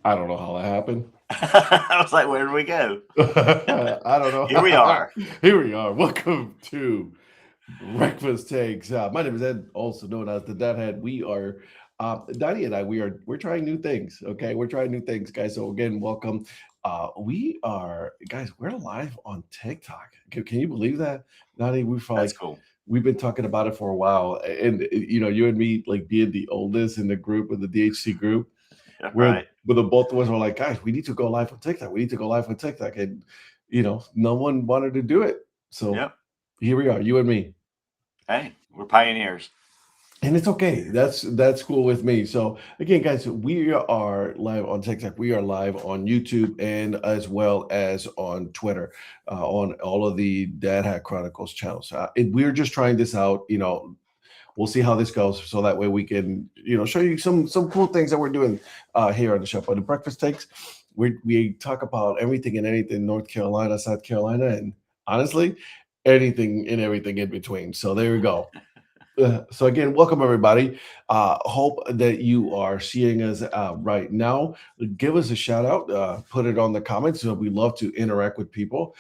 I don't know how that happened. I was like, where did we go? I don't Here we know. are. Here we are. Welcome to Breakfast Takes. My name is Ed, also known as the Deadhead. We are Donnie and I. We're trying new things. Okay, we're trying new things, guys. So again, welcome. We are guys. We're live on TikTok. Can you believe that, Donnie? That's cool. We've been talking about it for a while, and you and me, like being the oldest in the group of the DHC group, where Right. the both of us were like, guys, we need to go live on TikTok. We need to go live on TikTok, and no one wanted to do it. So Yep. here we are, you and me, Hey, we're pioneers. and it's okay. That's cool with me. So again, guys, we are live on TikTok. We are live on YouTube and as well as on Twitter, on all of the Dad Hat Chronicles channels. We're just trying this out. We'll see how this goes, so that way we can show you some cool things that we're doing here on the show. But the breakfast takes, we talk about everything and anything North Carolina, South Carolina, and honestly, anything and everything in between. So there we go. So again, welcome everybody. Hope that you are seeing us right now. Give us a shout out. Put it on the comments. We love to interact with people,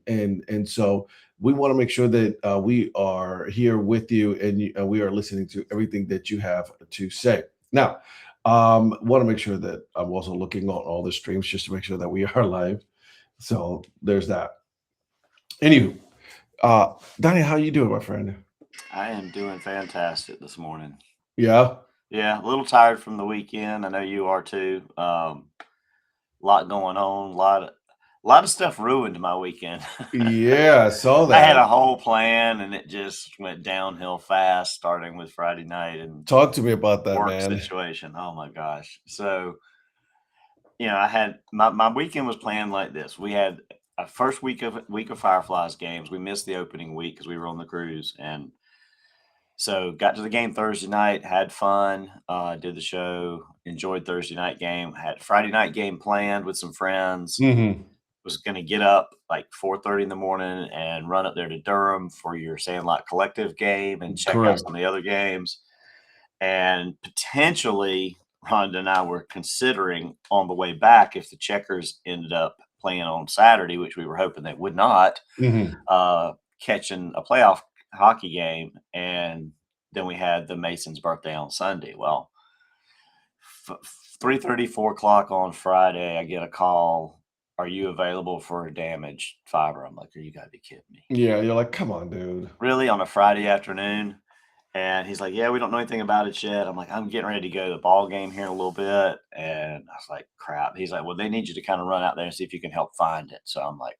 and so we want to make sure that we are here with you, and we are listening to everything that you have to say. Now, want to make sure that I'm also looking on all the streams just to make sure that we are live. So there's that. Anywho, Donnie, how you doing, my friend? I am doing fantastic this morning. Yeah. Yeah, a little tired from the weekend. I know you are too. Lot going on. A lot of stuff ruined my weekend. Yeah, I saw I had that. a whole plan and it just went downhill fast, starting with Friday night and Talk to me about that, work man. situation. Oh my gosh. So, I had my weekend was planned like this. We had a first week of Fireflies games. We missed the opening week because we were on the cruise, and so got to the game Thursday night, had fun, did the show, enjoyed Thursday night game, had Friday night game planned with some friends. Hmm. Was going to get up like 4:30 in the morning and run up there to Durham for your Sandlot Collective game and check out Correct. some of the other games. And potentially, Rhonda and I were considering on the way back if the Checkers ended up playing on Saturday, which we were hoping they would not, Hmm. catching a playoff hockey game. And then we had the Masons' birthday on Sunday. Well, 3:30, 4 o'clock on Friday, I get a call. Are you available for a damaged fiber? I'm like, are you got to be kidding me? Yeah, you're like, come on, dude. Really, on a Friday afternoon? And he's like, yeah, we don't know anything about it yet. I'm like, I'm getting ready to go to the ball game here in a little bit. And I was like, crap. He's like, well, they need you to kind of run out there and see if you can help find it. So I'm like,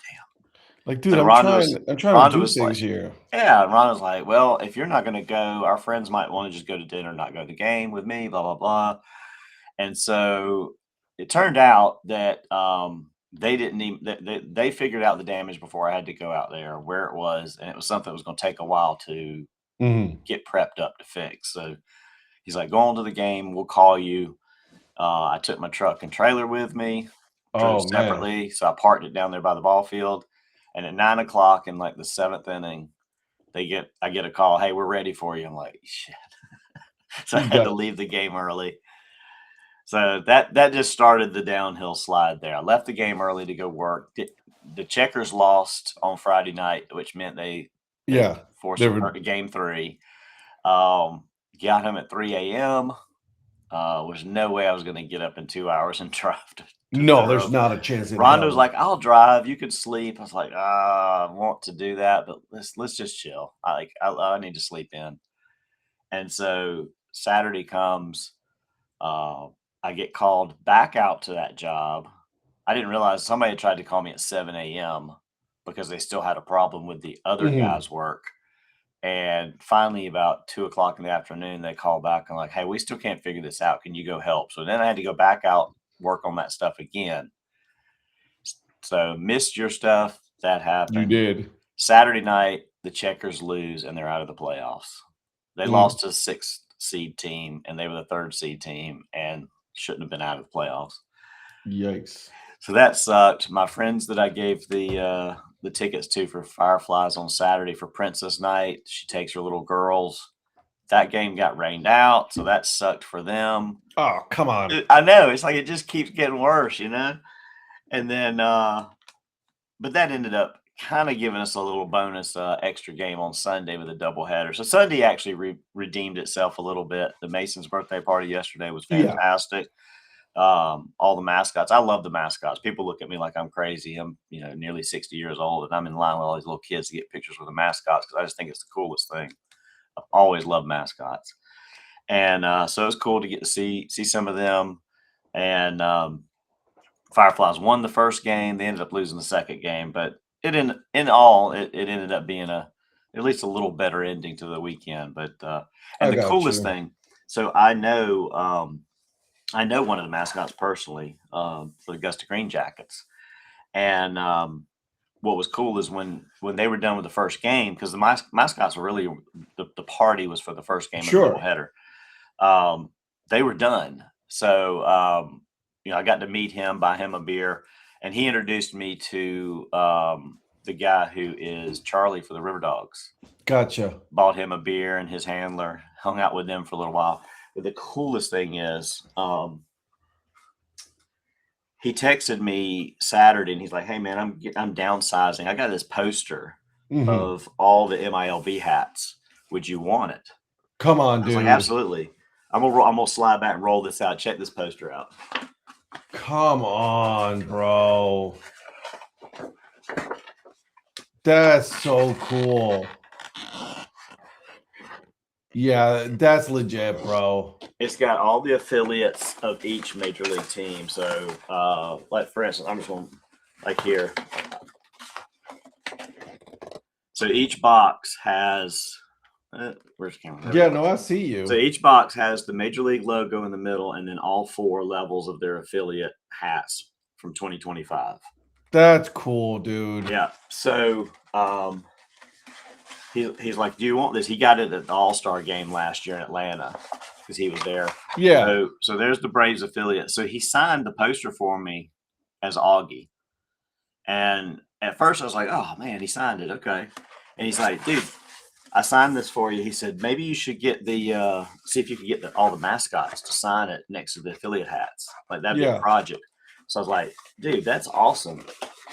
damn. Like, dude, So I'm trying to Rhonda do was like, things here. yeah. And Rhonda's like, well, if you're not going to go, our friends might want to just go to dinner, not go to the game with me, blah, blah, blah. And so it turned out that they didn't even, they figured out the damage before I had to go out there, where it was. And it was something that was going to take a while to Hmm. get prepped up to fix. So he's like, go on to the game. We'll call you. I took my truck and trailer with me, drove Oh man. separately. So I parked it down there by the ball field. And at 9 o'clock in like the seventh inning, I get a call. Hey, we're ready for you. I'm like, shit. So I You had got to leave the game early. So that just started the downhill slide there. I left the game early to go work. The Checkers lost on Friday night, which meant they yeah. forced They a were game three. Um, got home at 3 a.m. Was no way I was going to get up in 2 hours and drive to no, there's Durham. not a chance in Rhonda was hell. like, "I'll drive. You could sleep." I was like, "I want to do that, but let's just chill. I need to sleep in." And so Saturday comes. Uh, I get called back out to that job. I didn't realize somebody had tried to call me at 7 a.m. because they still had a problem with the other Hmm. guy's work. And finally, about 2 o'clock in the afternoon, they call back and like, "Hey, we still can't figure this out. Can you go help?" So then I had to go back out, work on that stuff again. So missed your stuff. That You happened. did. Saturday night, the Checkers lose and they're out of the playoffs. They Mm. lost to a sixth seed team and they were the third seed team and shouldn't have been out of the playoffs. Yikes. So that sucked. My friends that I gave the tickets to for Fireflies on Saturday for Princess Night, she takes her little girls. that game got rained out, so that sucked for them. Oh, come on. I know, it's like it just keeps getting worse, And then, but that ended up kind of giving us a little bonus extra game on Sunday with a doubleheader. So Sunday actually redeemed itself a little bit. The Mason's birthday party yesterday was Yeah. fantastic. All the mascots. I love the mascots. People look at me like I'm crazy. I'm, nearly 60 years old, and I'm in line with all these little kids to get pictures with the mascots because I just think it's the coolest thing. I've always loved mascots, and so it's cool to get to see some of them. And Fireflies won the first game. They ended up losing the second game, but it in all it ended up being at least a little better ending to the weekend. But and I the got coolest you. thing, so I know one of the mascots personally for the Augusta Green Jackets, and what was cool is when they were done with the first game, because the mascots were really the party was for the first game of the Sure. doubleheader. They were done, so I got to meet him, buy him a beer, and he introduced me to the guy who is Charlie for the River Dogs. Gotcha. Bought him a beer, and his handler, hung out with them for a little while. But the coolest thing is, he texted me Saturday, and he's like, "Hey man, I'm downsizing. I got this poster of all the MILB hats. Would you want it?" Come on, I was like, dude. "Absolutely." I'm gonna slide back and roll this out. Check this poster out. Come on, bro. That's so cool. Yeah, that's legit, bro. It's got all the affiliates of each major league team. So, like for instance, I'm just going like here. So each box has where's the camera? Yeah, no, I see you. So each box has the major league logo in the middle, and then all 4 levels of their affiliate hats from 2025. That's cool, dude. Yeah. So he's like, "Do you want this?" He got it at the All-Star game last year in Atlanta because he was there. Yeah. So there's the Braves affiliate. So he signed the poster for me as Augie. And at first I was like, "Oh man, he signed it. Okay." And he's like, "Dude, I signed this for you." He said, "Maybe you should get see if you can get all the mascots to sign it next to the affiliate hats. Like that'd be a project." So I was like, "Dude, that's awesome."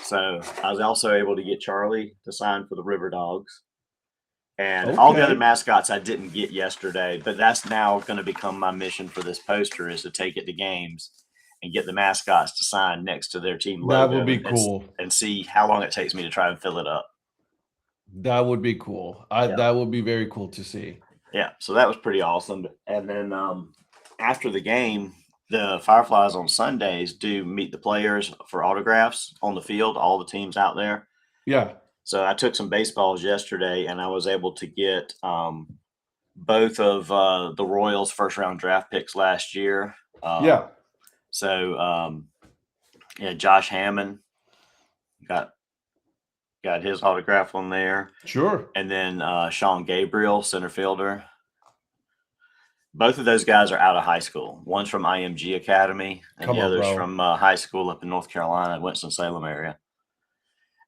So I was also able to get Charlie to sign for the River Dogs. And all the other mascots I didn't get yesterday, but that's now going to become my mission for this poster, is to take it to games and get the mascots to sign next to their team logo. That would be cool. And see how long it takes me to try and fill it up. That would be cool. That would be very cool to see. Yeah, so that was pretty awesome. And then after the game, the Fireflies on Sundays do meet the players for autographs on the field, all the teams out there. Yeah. So I took some baseballs yesterday, and I was able to get both of the Royals' first-round draft picks last year. So Josh Hammond got his autograph on there. Sure. And then Sean Gabriel, center fielder. Both of those guys are out of high school. One's from IMG Academy, and the other's from high school up in North Carolina, Winston-Salem area.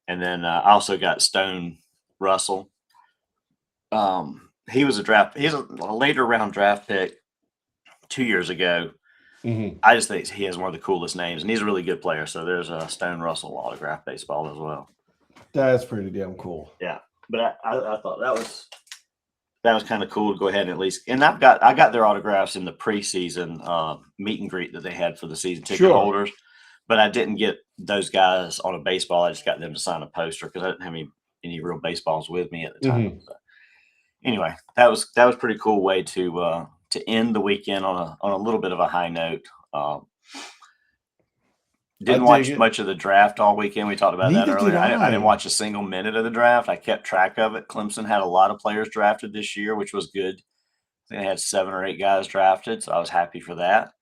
And then I also got Stone Russell. He's a later round draft pick 2 years ago. I just think he has one of the coolest names, and he's a really good player. So there's a Stone Russell autograph baseball as well. That's pretty damn cool. Yeah, but I thought that was kind of cool to go ahead and at least. And I got their autographs in the preseason meet and greet that they had for the season ticket holders. But I didn't get those guys on a baseball. I just got them to sign a poster because I didn't have any real baseballs with me at the time. So anyway, that was pretty cool way to end the weekend on a little bit of a high note. Didn't watch much of the draft all weekend. We talked about that earlier. I didn't watch a single minute of the draft. I kept track of it. Clemson had a lot of players drafted this year, which was good. I think they had 7 or 8 guys drafted, so I was happy for that.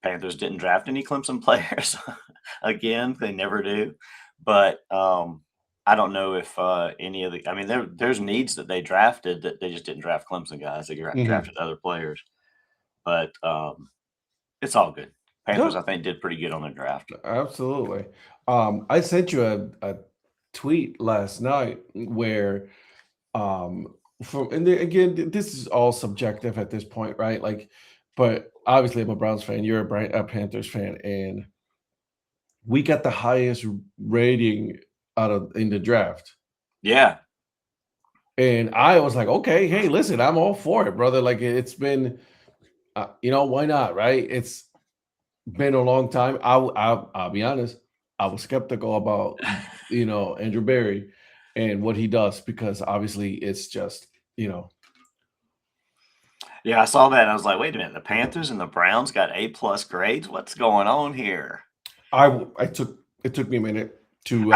Panthers didn't draft any Clemson players. Again, they never do. But I don't know if any of the – I mean, there's needs that they drafted that they just didn't draft Clemson guys. They drafted other players. But it's all good. Panthers, I think, did pretty good on their draft. Absolutely. I sent you a tweet last night where again, this is all subjective at this point, right? Like, but obviously, I'm a Browns fan. You're a Panthers fan, and we got the highest rating out of in the draft. Yeah. And I was like, okay, hey, listen, I'm all for it, brother. Like, it's been, why not, right? It's been a long time. I'll be honest, I was skeptical about Andrew Berry and what he does because obviously it's just Yeah, I saw that and I was like, wait a minute, the Panthers and the Browns got A+ grades? What's going on here? I took it took me a minute to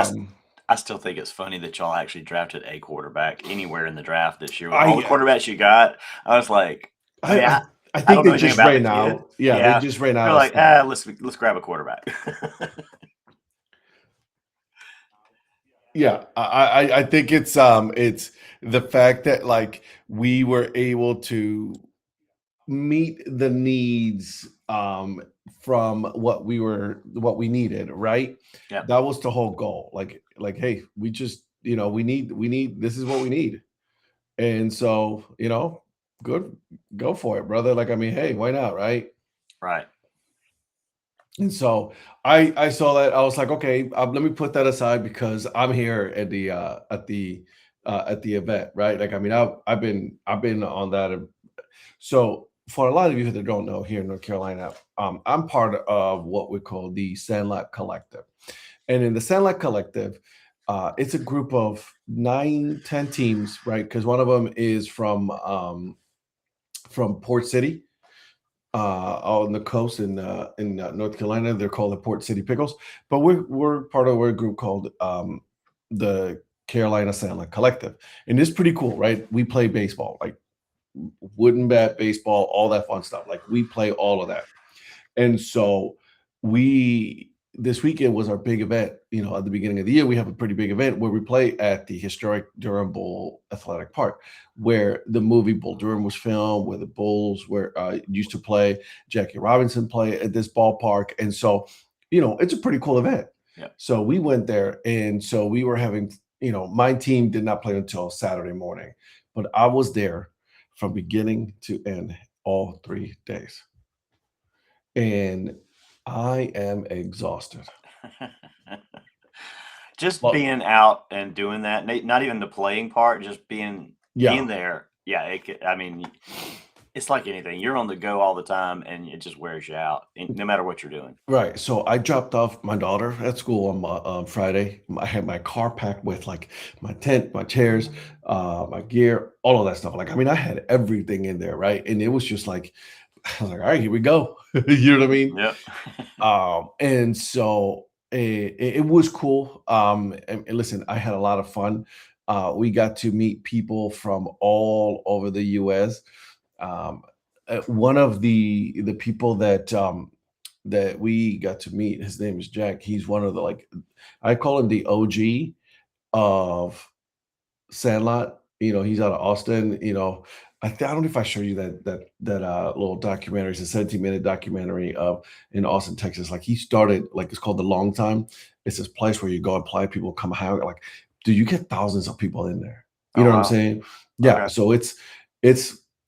I still think it's funny that y'all actually drafted a quarterback anywhere in the draft this year. With all the I quarterbacks you got, I was like, I mean, I I I think don't know they anything just about the ran kid. out. Yeah, they Yeah. just ran They're out of like, stuff. let's grab a quarterback. Yeah, I think it's the fact that like we were able to meet the needs from what we needed, right? Yeah. That was the whole goal. Like hey, we just we need this is what we need. And so, good, go for it, brother. Like I mean, hey, why not, right? Right. And so I saw that. I was like, okay, let me put that aside because I'm here at the event, right? Like I mean, I've been on that. So for a lot of you that don't know, here in North Carolina, I'm part of what we call the Sandlot Collective, and in the Sandlot Collective, it's a group of 9, 10 teams, right? Because one of them is from Port City on the coast in North Carolina. They're called the Port City Pickles, but we're part of a group called the Carolina Sandlot Collective, and it's pretty cool, right? We play baseball, like wooden bat baseball, all that fun stuff. Like we play all of that, and so we this weekend was our big event. At the beginning of the year, we have a pretty big event where we play at the historic Durham Bull Athletic Park, where the movie Bull Durham was filmed, where the Bulls were used to play. Jackie Robinson play at this ballpark, and so it's a pretty cool event. Yeah. So we went there, and so we were having. My team did not play until Saturday morning, but I was there from beginning to end all 3 days, and I am exhausted. Just Well, being out and doing that, not even the playing part, just being yeah, there. Yeah, I mean, it's like anything. You're on the go all the time, and it just wears you out, no matter what you're doing. right. So I dropped off my daughter at school on Friday. I had my car packed with like my tent, my chairs, my gear, all of that stuff. Like, I mean, I had everything in there, right? And it was just like, I was like, all right, here we go. You know what I mean? Yep. And so it was cool. And listen, I had a lot of fun. We got to meet people from all over the U.S. Um, one of the people that we got to meet, his name is Jack. He's one of the like I call him the OG of Sandlot. He's out of Austin. I don't know if I showed you that little documentary. It's a 17-minute documentary of in Austin, Texas. Like he started, like it's called The Long Time. It's this place where you go and play, people come hang. Like, dude, you get thousands of people in there. You Oh know what I'm wow. saying? Yeah. Okay. So it's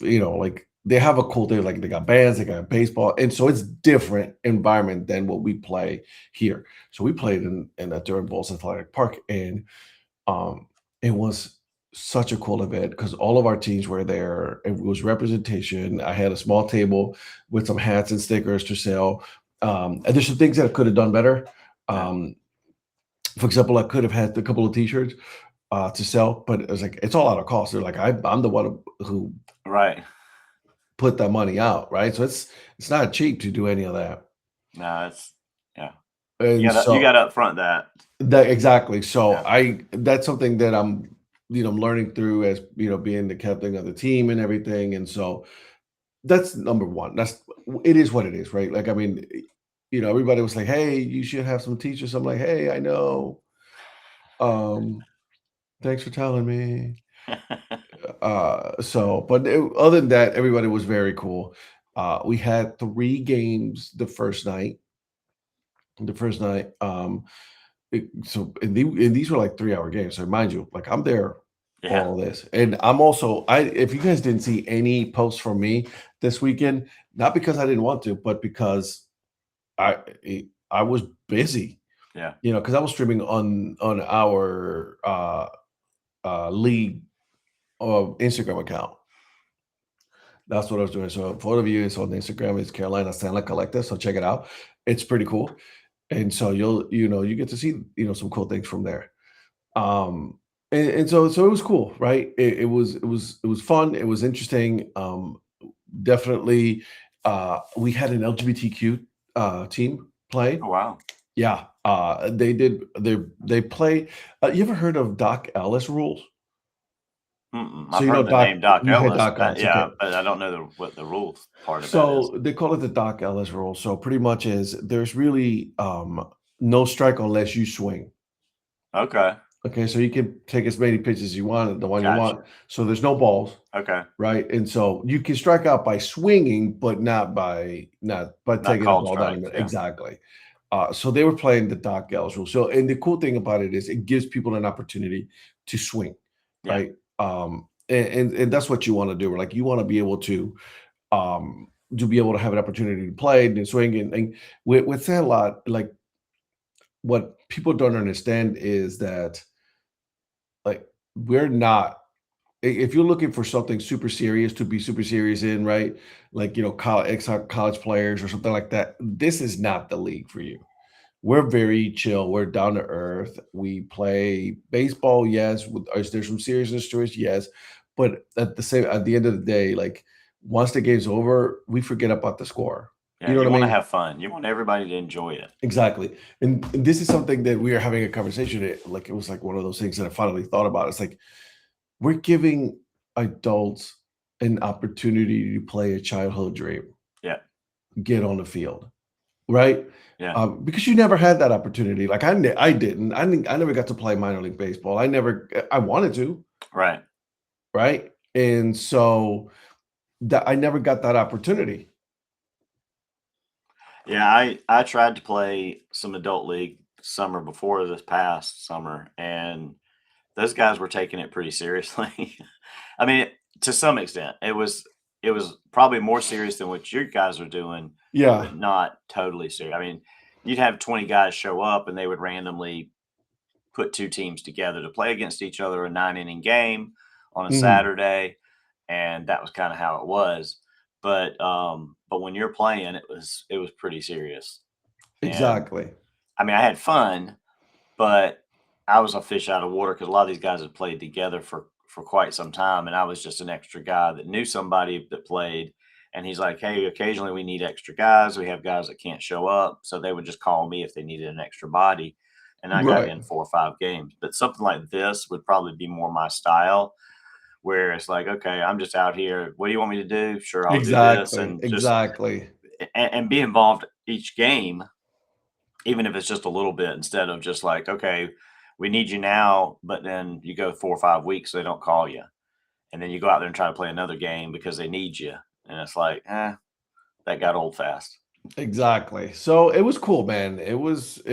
like they have a cool thing. Like they got bands, they got baseball, and so it's different environment than what we play here. So we played in a Durham Bulls Athletic Park, and it was such a cool event because all of our teams were there. It was representation. I had a small table with some hats and stickers to sell. And there's some things that I could have done better. Yeah. Um, for example, I could have had a couple of T-shirts to sell, but it was like it's all out of cost. They're like, I'm the one who Right. put that money out, right? So it's not cheap to do any of that. No, it's yeah. And You so got to upfront that. that exactly. So Yeah. that's something that I'm learning through as being the captain of the team and everything. And so that's number one. It is what it is, right? Like I mean, everybody was like, "Hey, you should have some teachers." I'm like, "Hey, I know. Um, thanks for telling me." But other than that, everybody was very cool. We had 3 games the first night. The first night, so and these were like 3-hour games. So mind you, like I'm there. Yeah. all this. And I'm also if you guys didn't see any posts from me this weekend, not because I didn't want to, but because I I was busy, Yeah. because I was streaming on our league Instagram account. That's what I was doing. So for all of you, it's on Instagram. It's Carolina Sandler Collective. So check it out. It's pretty cool. And so you get to see some cool things from there. And so it was cool, right? It was fun. It was interesting. Definitely, we had an LGBTQ team play. Oh, wow. Yeah, they did. They play. You ever heard of Doc Ellis rules? Mm-mm. So I've heard the Doc. name Doc You had Ellis. Doc Ellis, okay? Yeah, but I don't know what the rules part of that is. So they call it the Doc Ellis rule. So pretty much is there's really no strike unless you swing. Okay. Okay, so you can take as many pitches as you want, the one you Gotcha. want. So there's no balls, Okay. right? And so you can strike out by swinging, but not by Not taking the called ball down. strikes. Yeah. Exactly. So they were playing the Doc Ellis rule. So and the cool thing about it is it gives people an opportunity to swing, Yeah. right? And that's what you want to do. Like you want to be able to be able to have an opportunity to play and swing and with Sandlot, like what people don't understand is that like we're not if you're looking for something super serious to be super serious in, right? Like college players or something like that, this is not the league for you. We're very chill. We're down to earth. We play baseball, yes. Is there some seriousness to it? Yes. But at the end of the day, like once the game's over, we forget about the score. Yeah. You know what You I want to mean? have fun. You want everybody to enjoy it. Exactly. And this is something that we are having a conversation. Like it was like one of those things that I finally thought about. It's like we're giving adults an opportunity to play a childhood dream, Yeah. get on the field, right? Yeah. Because you never had that opportunity. Like I didn't. I never got to play minor league baseball. I wanted to, Right. right? And so that I never got that opportunity. Yeah. I tried to play some adult league summer before this past summer, and those guys were taking it pretty seriously. I mean, to some extent, it was probably more serious than what you guys are doing, Yeah. but not totally serious. I mean, you'd have 20 guys show up, and they would randomly put two teams together to play against each other, a 9 inning game on a Mhm. Saturday, and that was kind of how it was. But when you're playing, it was pretty serious. And Exactly. I mean, I had fun, but I was a fish out of water because a lot of these guys had played together for quite some time, and I was just an extra guy that knew somebody that played. And he's like, "Hey, occasionally we need extra guys. We have guys that can't show up, so they would just call me if they needed an extra body." And I got Right. in 4 or 5 games. But something like this would probably be more my style, where it's like, "Okay, I'm just out here. What do you want me to do? Sure, I'll do this," Exactly. and just Exactly. and be involved each game, even if it's just a little bit, instead of just like, okay, we need you now, but then you go 4 or 5 weeks, so they don't call you. And then you go out there and try to play another game because they need you. And it's like, that got old fast. Exactly. So it was cool, man. It was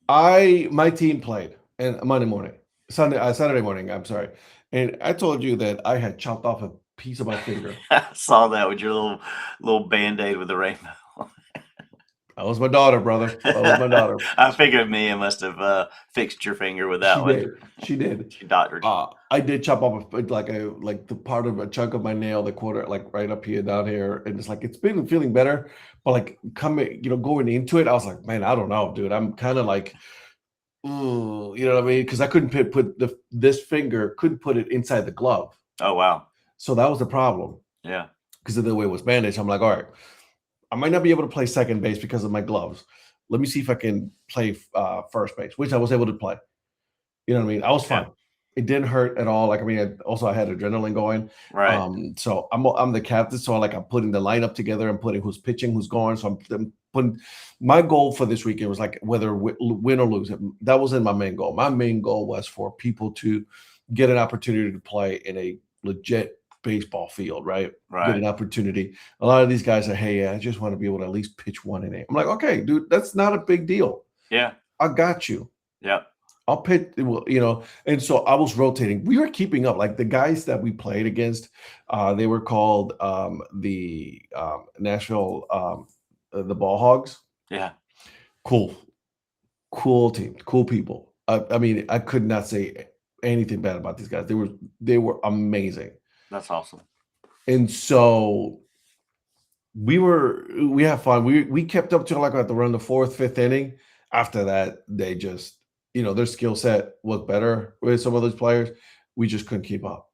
my team played and Monday morning, Saturday morning, I'm sorry. And I told you that I had chopped off a piece of my finger. I saw that with your little band-aid with the rainbow. That was my daughter, brother. That was my daughter. I figured Mia must have fixed your finger with that She one. did. She did. She doctored you. I did chop off like the part of a chunk of my nail, the quarter, like right up here, down here, and it's like it's been feeling better, but like coming, going into it, I was like, man, I don't know, dude. I'm kind of like, ooh, you know what I mean? Because I couldn't put this finger couldn't put it inside the glove, Oh, wow. so that was the problem Yeah. because of the way it was bandaged. I'm like, all right, I might not be able to play second base because of my gloves. Let me see if I can play first base, which I was able to play. You know what I mean? I was Yeah. fine. It didn't hurt at all. Like, I mean, I had adrenaline going. Right. So I'm the captain. So I'm putting the lineup together and putting who's pitching, who's going. So I'm putting my goal for this weekend was like whether win or lose. That wasn't my main goal. My main goal was for people to get an opportunity to play in a legit baseball field, right? Get Right. an opportunity. A lot of these guys are, hey, I just want to be able to at least pitch 1 inning. I'm like, okay, dude, that's not a big deal. Yeah. I got you. Yep. I'll pitch, and so I was rotating. We were keeping up. Like the guys that we played against, they were called the Nashville the Ball Hogs. Yeah. Cool, cool team, cool people. I mean, I could not say anything bad about these guys. They were amazing. That's awesome. And so we had fun. We kept up till like at around the fourth, fifth inning. After that, they just, their skill set was better with some of those players. We just couldn't keep up.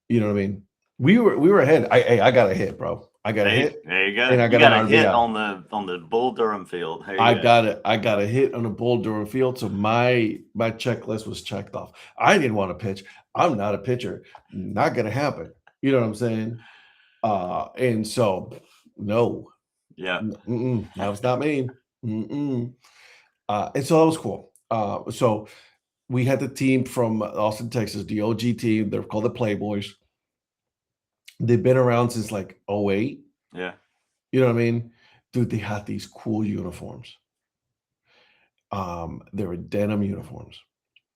You know what I mean? We were ahead. I got a hit, bro. I got a hit, There you go. and I You got got an a hit RBI. on the Bull Durham field. There you I go. got a hit on the Bull Durham field, so my checklist was checked off. I didn't want to pitch. I'm not a pitcher. Not gonna happen. You know what I'm saying? And so no, Yeah. that was not me. And so that was cool. So we had the team from Austin, Texas, the OG team. They're called the Playboys. They've been around since like '08. Yeah. You know what I mean? Dude, they had these cool uniforms. They were denim uniforms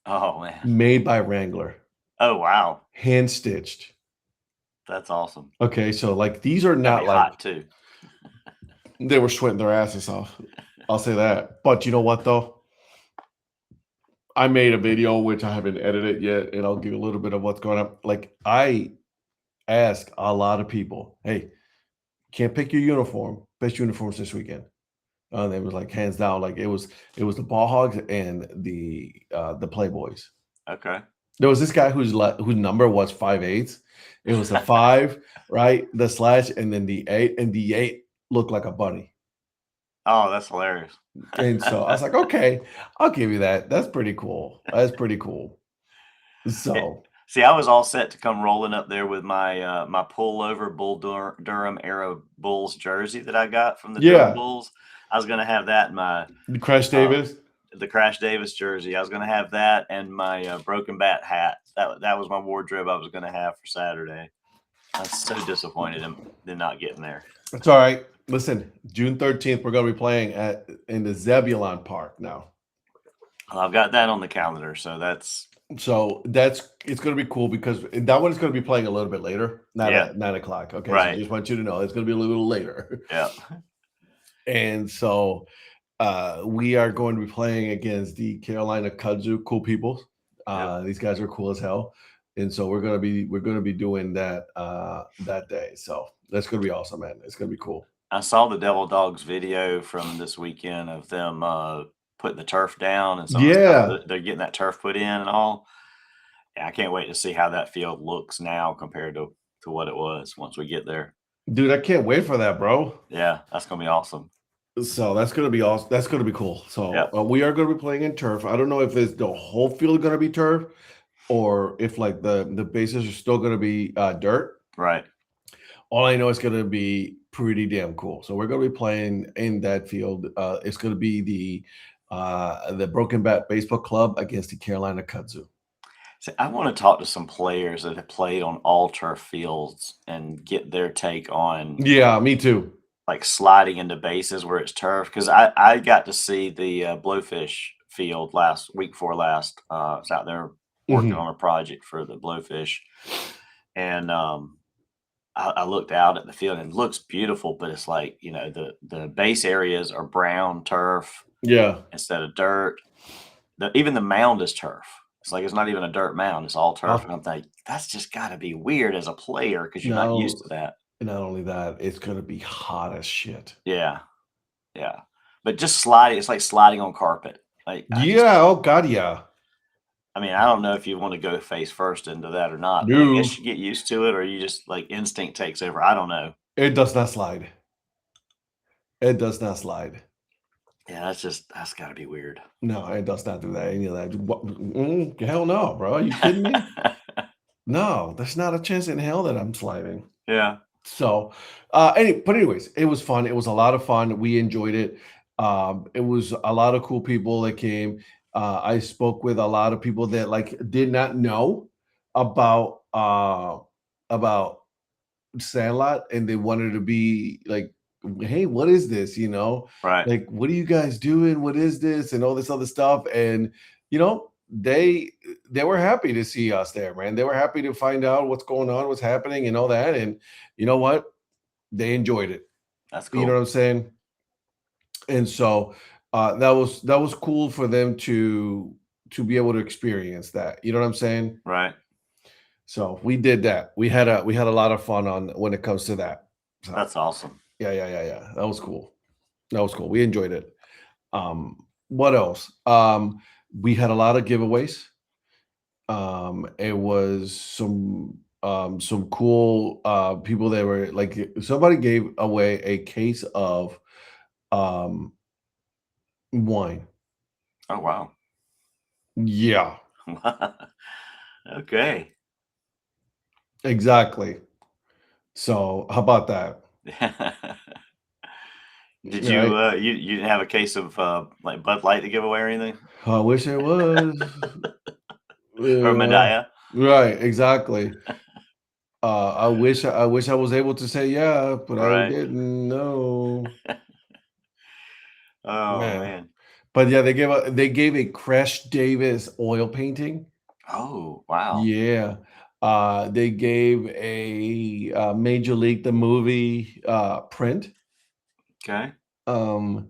Oh man. made by Wrangler, Oh wow. hand stitched. That's awesome. Okay, so like these are Gotta not be like hot too. they were sweating their asses off. I'll say that. But you know what though? I made a video which I haven't edited yet, and I'll give you a little bit of what's going on. Like I asked a lot of people, "Hey, can't pick your uniform. Best uniforms this weekend." They was like hands down, like it was the Ball Hogs and the Playboys. Okay. There was this guy whose number was 5'8". It was a 5, right? The slash, and then the 8, and the 8 looked like a bunny. Oh, that's hilarious. And so I was like, okay, I'll give you that. That's pretty cool. That's pretty cool. So See, I was all set to come rolling up there with my my pullover Bull Durham era Bulls jersey that I got from the Durham yeah, Bulls. I was gonna have that in my Crash Davis. the Crash Davis jersey. I was gonna have that and my broken bat hat. That was my wardrobe I was gonna have for Saturday. I was so disappointed in not getting there. It's all right. Listen, June 13th, we're gonna be playing in the Zebulon Park now. I've got that on the calendar, so that's it's going to be cool because that one is going to be playing a little bit later, not Yeah. at 9 o'clock. Okay, Right. so I just want you to know it's going to be a little later. yeah. And so we are going to be playing against the Carolina Kudzu cool people. These guys are cool as hell, and so we're going to be doing that that day. So that's going to be awesome, man. It's going to be cool. I saw the Devil Dogs video from this weekend of them putting the turf down and some of the stuff they're getting that turf put in and all. Yeah, I can't wait to see how that field looks now compared to what it was once we get there. Dude, I can't wait for that, bro. Yeah, that's gonna be awesome. So that's going to be awesome. That's going to be cool. So Yep. we are going to be playing in turf. I don't know if it's the whole field going to be turf or if like the bases are still going to be dirt. Right. All I know is going to be pretty damn cool. So we're going to be playing in that field. It's going to be the Broken Bat Baseball Club against the Carolina Kudzu. See, I want to talk to some players that have played on all turf fields and get their take on Yeah, me too. like sliding into bases where it's turf. Because I got to see the Blowfish field week before last. I was out there working on a project for the Blowfish, and I looked out at the field and it looks beautiful, but it's like, the base areas are brown turf instead of dirt. Even the mound is turf. It's like it's not even a dirt mound; it's all turf. And I'm thinking that's just got to be weird as a player because you're not used to that. Not only that, it's gonna be hot as shit. Yeah, yeah. But just sliding, it's like sliding on carpet. Like oh god, yeah. I mean, I don't know if you want to go face first into that or not. But I guess you get used to it, or you just like instinct takes over. I don't know. It does not slide. It does not slide. Yeah, that's got to be weird. No, it does not do that. Any of that. Hell no, bro. Are you kidding me? No, there's not a chance in hell that I'm sliding. Yeah. So, anyways, it was fun. It was a lot of fun. We enjoyed it. It was a lot of cool people that came. I spoke with a lot of people that like did not know about Sandlot, and they wanted to be like, hey, what is this? Right. Like, what are you guys doing? What is this? And all this other stuff. And, they were happy to see us there, man. They were happy to find out what's going on, what's happening, and all that. And you know what? They enjoyed it. That's You know what cool. I'm saying? And so that was cool for them to be able to experience that. You know what I'm saying? Right. So we did that. We had a lot of fun on when it comes to that. So That's awesome. yeah, yeah, yeah, yeah. That was cool. That was cool. We enjoyed it. What else? We had a lot of giveaways. It was some cool people that were like somebody gave away a case of um wine. Oh, wow. Yeah, Okay. exactly. So how about that? Did you, Right? you didn't have a case of, like, Bud Light to give away or anything? I wish it was. Or Yeah. Medalla? Right, exactly. I wish I was able to say yeah, but I Right. didn't know. Oh, Man. man. But yeah, they gave a Crash Davis oil painting. Oh, wow. Yeah. They gave a Major League the movie print. Okay. Um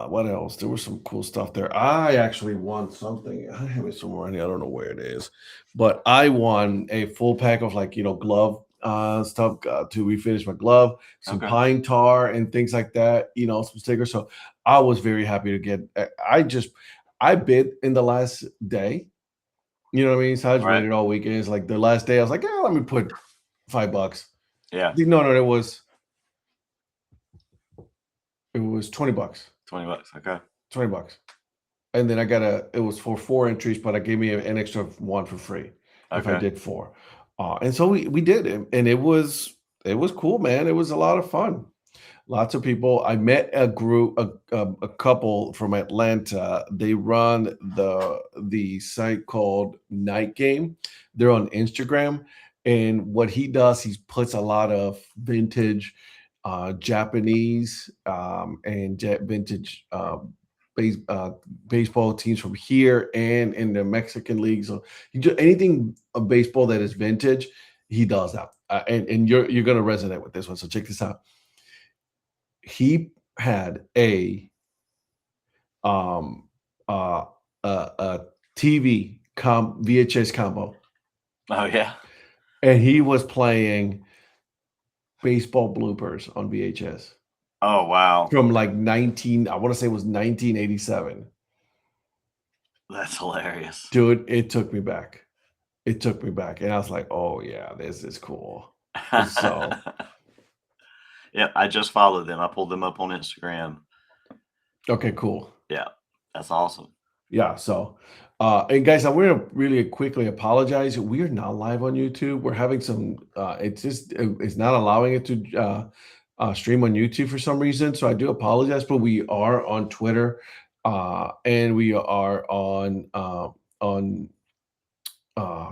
what else? There was some cool stuff there. I actually won something. I have it somewhere in here. I don't know where it is, but I won a full pack of like glove stuff to refinish my glove, some Okay. pine tar and things like that. Some stickers. So I was very happy to get. I bid in the last day. You know what I mean? So I just Right. waited all weekend. It's like the last day. I was like, yeah, let me put $5. Yeah. No, no, it was $20. 20 bucks. Okay. $20. And then it was for 4 entries, but I gave me an extra one for free if I Okay. did four. And so we did it, and it was cool, man. It was a lot of fun. Lots of people. I met a group, a couple from Atlanta. They run the site called Night Game. They're on Instagram, and what he does, he puts a lot of vintage Japanese and vintage base, baseball teams from here and in the Mexican league. So anything of baseball that is vintage, he does that. And you're gonna resonate with this one. So check this out. He had um uh a TV VHS combo, Oh, yeah. and he was playing baseball bloopers on VHS Oh, wow. from like 19, I want to say it was 1987. That's hilarious. Dude, it took me back. It took me back, and I was like, "Oh yeah, this is cool." So Yep, I just followed them. I pulled them up on Instagram. okay, cool. Yeah, that's awesome. Yeah, so, and guys, I want to really quickly apologize. We're not live on YouTube. We're having some, it's not allowing it to stream on YouTube for some reason. So I do apologize, but we are on Twitter, and we are on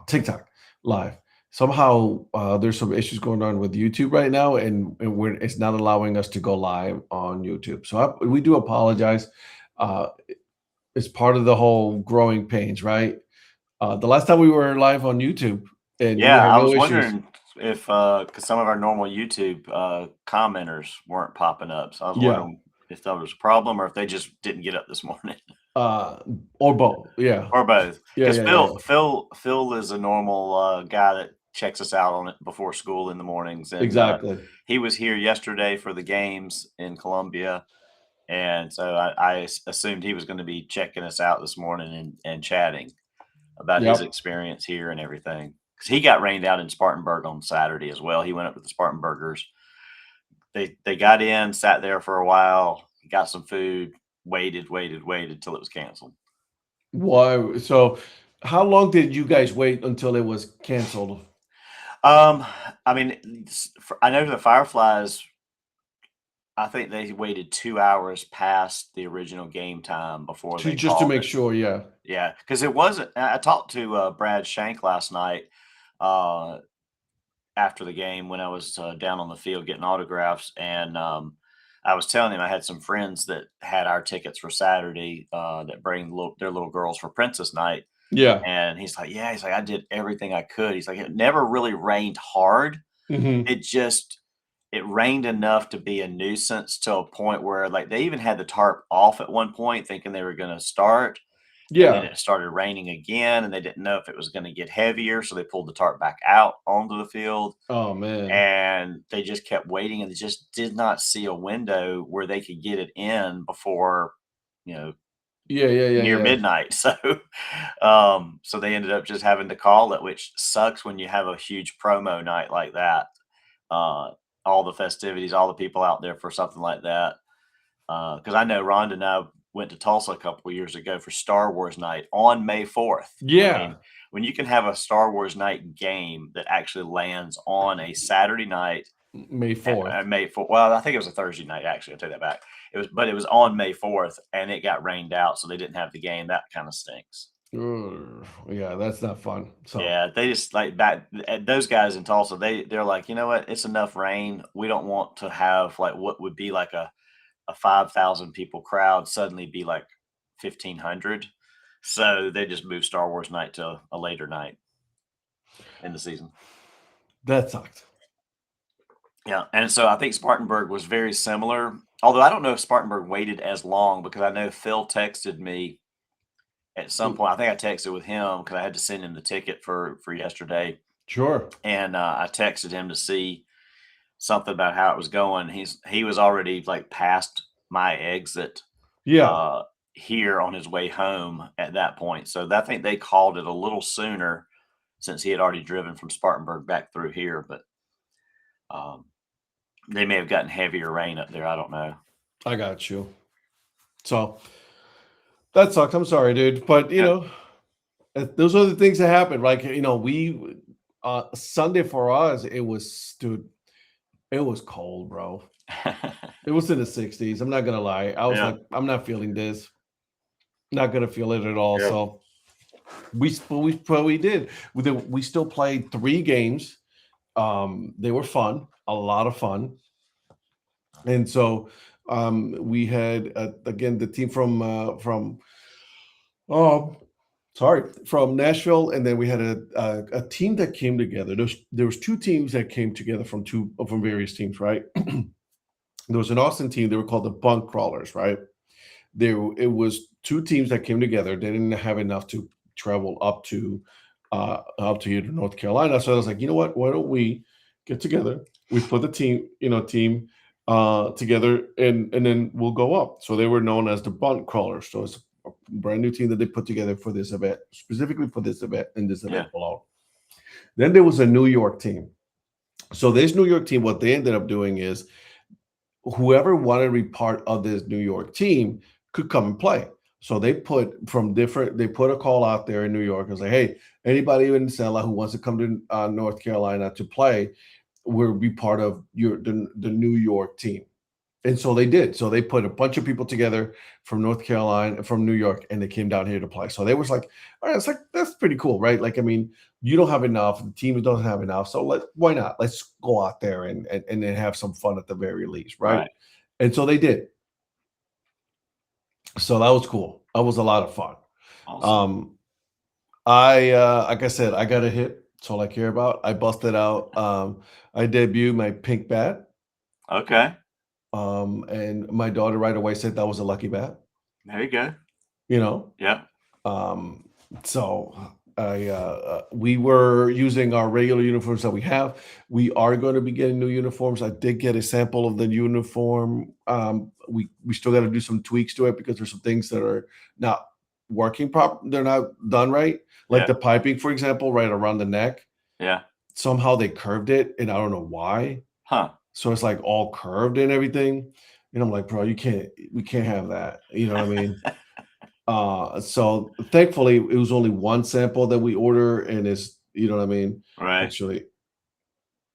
TikTok live. Somehow, there's some issues going on with YouTube right now, and it's not allowing us to go live on YouTube. So we do apologize. Uh, it's part of the whole growing pains, right? The last time we were live on YouTube and we Yeah, had I no was issues. wondering if, because some of our normal YouTube, commenters weren't popping up, so I was Yeah, wondering if that was a problem or if they just didn't get up this morning. uh, or both. Yeah, Or both. yeah, Because yeah, yeah, yeah. Phil is a normal, guy that checks us out on it before school in the mornings, and, Exactly. he was here yesterday for the games in Columbia, and so I assumed he was gonna be checking us out this morning and chatting about his Yep. experience here and everything. Because he got rained out in Spartanburg on Saturday as well. He went up to the Spartanburgers. They got in, sat there for a while, got some food, waited till it was canceled. Why? So, how long did you guys wait until it was canceled? Um, I mean, I know the Fireflies. I think they waited 2 hours past the original game time before To they just to called make it. sure, yeah. Yeah, because it wasn't. I talked to Brad Shank last night uh, after the game when I was down on the field getting autographs, and I was telling him I had some friends that had our tickets for Saturday, that bring their little girls for Princess Night, Yeah. and he's like, "Yeah," he's like, "I did everything I could." He's like, "It never really rained hard. Hmm. It just it rained enough to be a nuisance to a point where, like, they even had the tarp off at one point thinking they were gonna start, and then Yeah. it started raining again, and they didn't know if it was gonna get heavier, so they pulled the tarp back out onto the field, Oh man. and they just kept waiting, and they just did not see a window where they could get it in before, you know, Yeah. Yeah. Yeah. near Yeah. midnight. So they ended up just having to call it, which sucks when you have a huge promo night like that. Uh, all the festivities, all the people out there for something like that. Because I know Rhonda and I went to Tulsa a couple of years ago for Star Wars night on May 4th. I Yeah. mean, when you can have a Star Wars night game that actually lands on a Saturday night May 4th. May 4th. Well, I think it was a Thursday night. Actually, I take that back. It was on May 4th, and it got rained out, so they didn't have the game. That kind of stinks. Yeah, that's not fun. So Yeah, they just like back those guys in Tulsa. They're like, you know what? It's enough rain. We don't want to have like what would be like a 5,000 people crowd suddenly be like 1,500. So they just moved Star Wars night to a later night in the season. that sucked. Yeah, and so I think Spartanburg was very similar. Although I don't know if Spartanburg waited as long because I know Phil texted me at some Mm, point. I think I texted with him because I had to send him the ticket for yesterday, sure. and I texted him to see something about how it was going. He was already like past my exit Yeah. uh, here on his way home at that point. So I think they called it a little sooner since he had already driven from Spartanburg back through here. But um, they may have gotten heavier rain up there. I don't know. I got you. So that sucks. I'm sorry, dude. But Yeah. those are the things that happen. Like, we Sunday for us, it was, dude, it was cold, bro. It was in the 60s. I'm not gonna lie. I was Yeah. like, I'm not feeling this. Not gonna feel it at all. Yeah. So we did. We still played 3 games. They were fun, a lot of fun. And so we had again the team from oh sorry, from Nashville, and then we had a team that came together. There was 2 teams that came together from various teams, right? There was an Austin team. They were called the Bunk Crawlers, right? It was 2 teams that came together. They didn't have enough to travel up to here to North Carolina. So I was like, you know what? Why don't we get together? We put the team together, and then we'll go up. So they were known as the Bunt Crawlers. So it's a brand new team that they put together for this event, specifically for this event and this Yeah. event alone. Then there was a New York team. So this New York team, what they ended up doing is whoever wanted to be part of this New York team could come and play. So they put a call out there in New York and say, hey, anybody in Sella who wants to come to North Carolina to play will be part of the New York team. And so they did. So they put a bunch of people together from North Carolina, from New York, and they came down here to play. So they was like, all right, it's like that's pretty cool, right? Like, I mean, you don't have enough, the team doesn't have enough. So why not? Let's go out there and then have some fun at the very least, right? Right. And so they did. So that was cool. That was a lot of fun. Awesome. Um, I like I said, I got a hit. That's all I care about. I busted out. I debuted my pink bat. Okay. And my daughter right away said that was a lucky bat. There you go. You know, Yep. um, so we were using our regular uniforms that we have. We are going to be getting new uniforms. I did get a sample of the uniform. We still got to do some tweaks to it because there's some things that are not working proper. They're not done right. Like Yeah. the piping, for example, right around the neck. Yeah. Somehow they curved it, and I don't know why. Huh. So it's like all curved and everything. And I'm like, bro, we can't have that. You know what I mean? So thankfully it was only one sample that we order, and it's, you know what I mean? Right. Actually,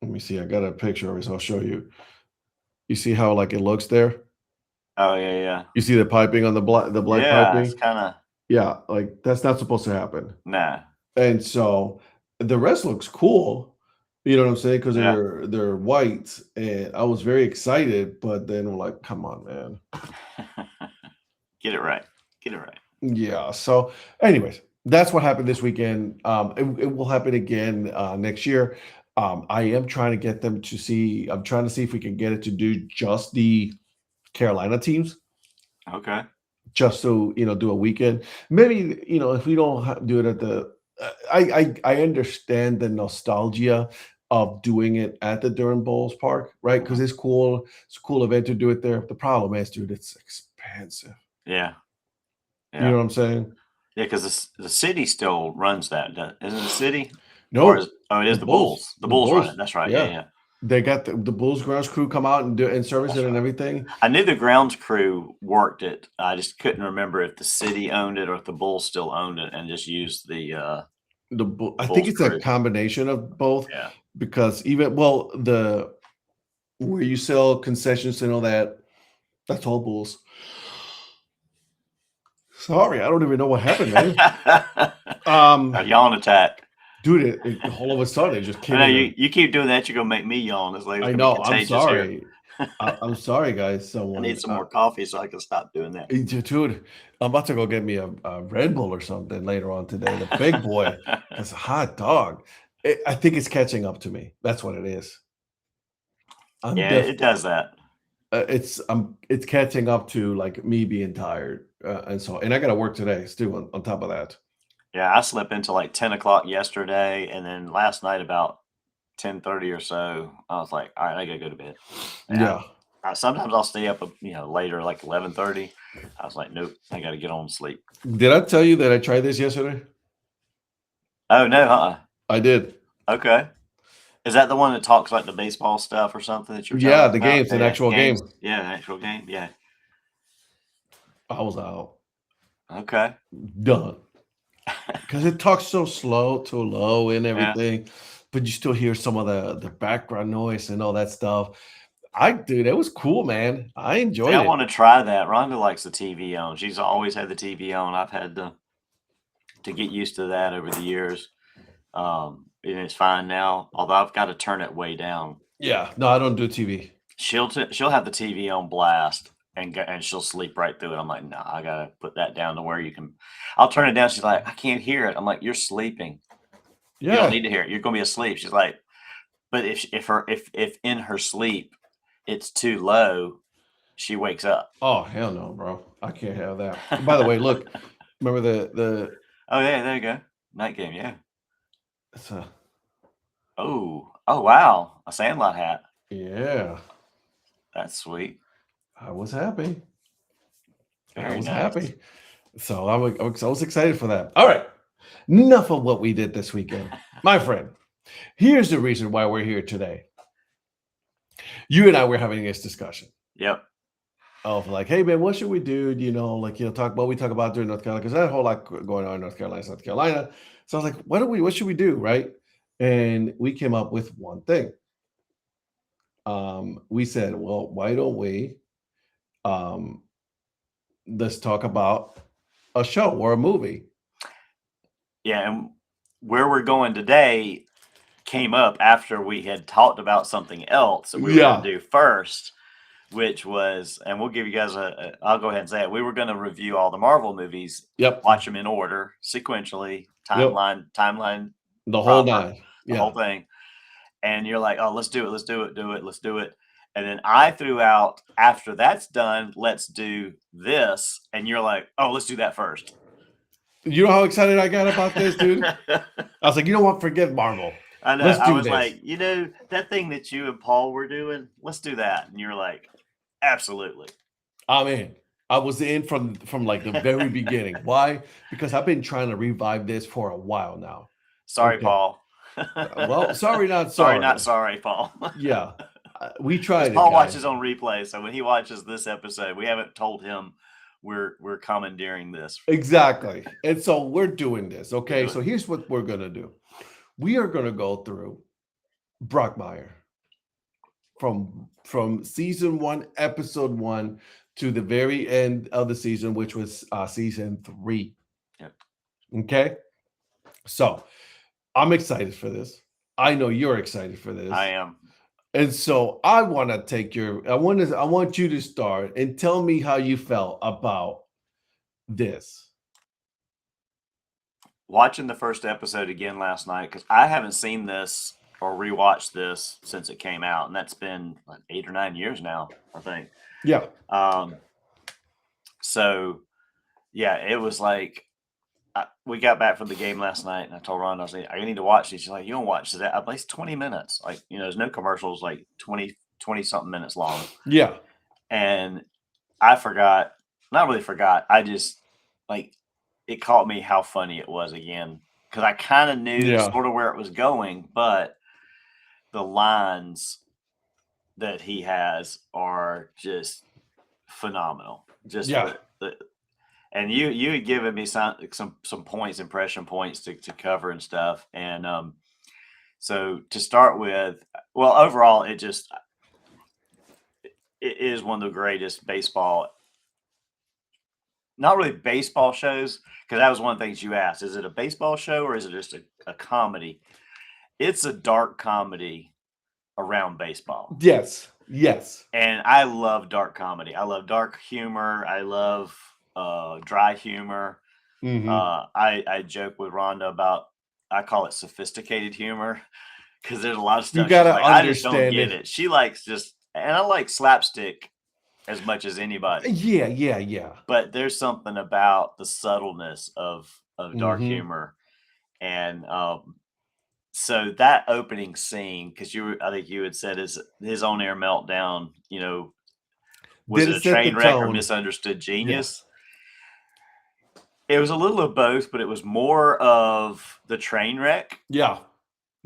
let me see. I got a picture of it, so I'll show you. You see how like it looks there? Oh yeah. Yeah. You see the piping on the black Yeah. It's piping? kind of Yeah, like that's not supposed to happen. nah. And so the rest looks cool, You know what I'm saying? Because Yeah. they're white, and I was very excited, but then I'm like, come on, man. Get it right. Get it right. Yeah. So, anyways, that's what happened this weekend. It will happen again next year. I am trying to get them to see. I'm trying to see if we can get it to do just the Carolina teams, Okay. just so do a weekend. Maybe if we don't do it at the. I understand the nostalgia of doing it at the Durham Bulls Park, right? Because Mhm. it's cool. It's a cool event to do it there. The problem is, dude, it's expensive. Yeah. You Yeah. know what I'm saying? Yeah. Because the city still runs that, isn't it the city? Or No, is it the is the Bulls. Bulls? The The Bulls run it. Bulls. That's right. Yeah. Yeah. Yeah. They got the Bulls grounds crew come out and do and service That's it and right. everything. I knew the grounds crew worked it. I just couldn't remember if the city owned it or if the Bulls still owned it and just used the I think Bulls it's a crew. combination of both Yeah. because even the where you sell concessions and all that, that's all Bulls. Sorry, I don't even know what happened, man. A Um, yawn attack. dude, all of a sudden it just I came know in. you keep doing that, you're gonna make me yawn. It's like it's I gonna be know. I'm contagious here. sorry. I'm sorry, guys. I Someone. need some more coffee so I can stop doing that. Dude, I'm about to go get me a Red Bull or something later on today. The big boy, because hot dog. I think it's catching up to me. That's what it is. I'm Yeah, def. it does that. It's catching up to like me being tired, and I got to work today too. On top of that, Yeah, I slept until like 10 o'clock yesterday, and then last night about 10:30 or so, I was like, all right, I gotta go to bed. Yeah. yeah. Sometimes I'll stay up, later, like 11:30. I was like, nope, I gotta get on sleep. Did I tell you that I tried this yesterday? Oh no, I did. okay. Is that the one that talks like the baseball stuff or something that you were telling Yeah, us the about? game's Yeah, an yeah, actual games. game. Yeah, an actual game. Yeah. I was out Okay. done because it talks so slow, too low, and Yeah. everything, but you still hear some of the background noise and all that stuff. Dude, it was cool, man. I See, enjoyed I it. want to try that. Rhonda likes the TV on. She's always had the TV on. I've had to get used to that over the years. And it's fine now. Although I've got to turn it way down. Yeah, no, I don't do TV. She'll have the TV on blast and she'll sleep right through it. I'm like, no, I gotta put that down to where you can. I'll turn it down. She's like, I can't hear it. I'm like, you're sleeping. You don't Yeah. need to hear it. You're gonna be asleep. She's like, but if in her sleep it's too low, she wakes up. Oh, hell no, bro. I can't have that. By the way, look, remember Oh yeah, there you go. Night game, yeah. it's a, Oh wow, a Sandlot hat. yeah, That's sweet. I was happy. I Very was nice. happy. So I was excited for that. All right. Enough of what we did this weekend. My friend, here's the reason why we're here today. You and I were having this discussion Yep. of like, hey man, what should we do? Talk what we talk about during North Carolina, because there's a whole lot going on in North Carolina, South Carolina. So I was like, what should we do? Right. And we came up with one thing. We said, well, why don't we um let's talk about a show or a movie. Yeah, and where we're going today came up after we had talked about something else that we were going Yeah. to do first, which was, and we'll give you guys I'll go ahead and say it. We were going to review all the Marvel movies, Yep. watch them in order, sequentially, Yep. timeline, The whole proper, nine. the Yeah. whole thing. And you're like, oh, let's do it, let's do it, let's do it. And then I threw out, after that's done, let's do this. And you're like, oh, let's do that first. You know how excited I got about this, dude? I was like, you know what? Forget Marvel. I know. Let's I do was this. like, that thing that you and Paul were doing, let's do that. And you're like, absolutely. I'm in. I was in from like the very beginning. Why? Because I've been trying to revive this for a while now. Sorry, Okay. Paul. Well, sorry, not Sorry, sorry. not sorry, Paul. Yeah. We tried it, Paul guys. watches on replay, so when he watches this episode, we haven't told him we're commandeering this. Exactly. And so we're doing this. Okay. We're doing So here's what we're gonna do. We are gonna go through Brockmire from season 1, episode 1 to the very end of the season, which was season 3. Yep. Okay. So I'm excited for this. I know you're excited for I this. am. And so I want to take your I want you to start and tell me how you felt about this. Watching the first episode again last night, because I haven't seen this or rewatched this since it came out, and that's been like 8 or 9 years now, I think. Yeah. So yeah, it was like we got back from the game last night, and I told Ron, I was like, I need to watch these. She's like, you don't watch that? At least 20 minutes. Like, there's no commercials, like 20 something minutes long. Yeah. And I forgot, not really forgot. I just like, it caught me how funny it was again. Cause I kind of knew sort of where it was going, but the lines that he has are just phenomenal. Just and you had given me some points, impression points to cover and stuff. And so to start with, well, overall, it is one of the greatest baseball, not really baseball shows, because that was one of the things you asked. Is it a baseball show or is it just a comedy? It's a dark comedy around baseball. Yes. Yes. And I love dark comedy. I love dark humor. I love dry humor. I joke with Rhonda about, I call it sophisticated humor, because there's a lot of stuff you gotta she's like, I just don't get it. She likes and I like slapstick as much as anybody. Yeah. But there's something about the subtleness of dark humor. And so that opening scene, because I think you had said his on-air meltdown, was Did it a train wreck or misunderstood genius? It was a little of both, but it was more of the train wreck. Yeah.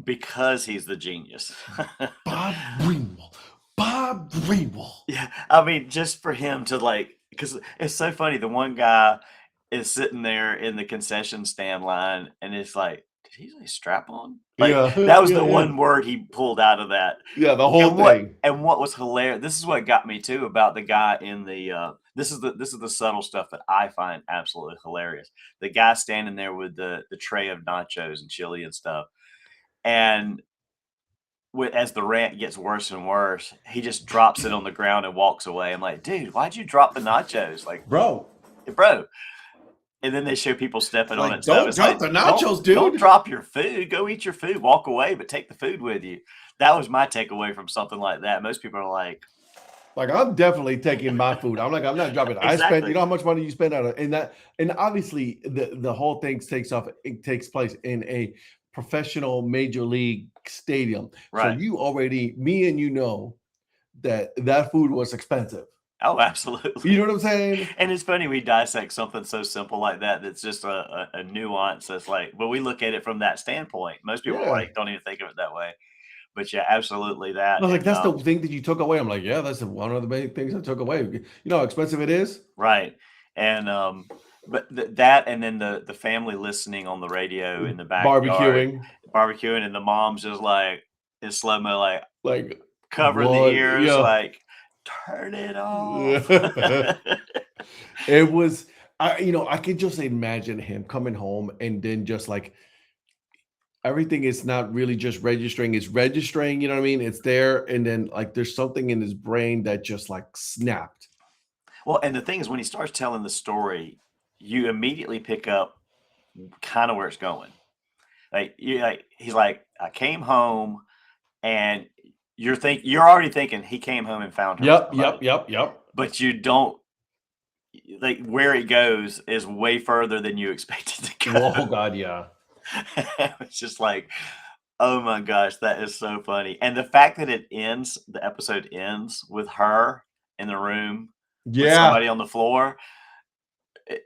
Because he's the genius. Bob Greenwald. Yeah. I mean, just for him to because it's so funny. The one guy is sitting there in the concession stand line, and it's like, did he say strap on? That was the one word he pulled out of that. Yeah, the whole thing. And what was hilarious, this is what got me too about the guy in the this is the subtle stuff that I find absolutely hilarious. The guy standing there with the tray of nachos and chili and stuff. And as the rant gets worse and worse, he just drops it on the ground and walks away. I'm like, dude, why'd you drop the nachos? Like, bro. And then they show people stepping on it. Don't drop the nachos, dude. Don't drop your food. Go eat your food. Walk away, but take the food with you. That was my takeaway from something like that. Most people are like, I'm definitely taking my food. I'm not dropping it. Exactly. I spent, you know how much money you spend on it, and obviously the whole thing takes place in a professional major league stadium. Right. So you already, me and that food was expensive. Oh, absolutely. You know what I'm saying? And it's funny we dissect something so simple like that. That's just a nuance. That's like, but we look at it from that standpoint. Most people don't even think of it that way. But yeah, absolutely that. I was like, that's the thing that you took away. I'm like, yeah, that's one of the main things I took away. You know how expensive it is? Right. And but that, and then the family listening on the radio in the backyard, barbecuing, and the mom's just like in slow-mo, like covering the ears, like turn it off. It was, I could just imagine him coming home and then just like everything is not really just registering, it's registering, you know what I mean? It's there, and then like there's something in his brain that just like snapped. Well, and the thing is, when he starts telling the story, you immediately pick up kind of where it's going. He's like, I came home, and you're already thinking he came home and found her. Yep. But you don't, like, where it goes is way further than you expected to go. Oh God, yeah. It's just like, oh my gosh, that is so funny. And the fact that the episode ends with her in the room, with somebody on the floor,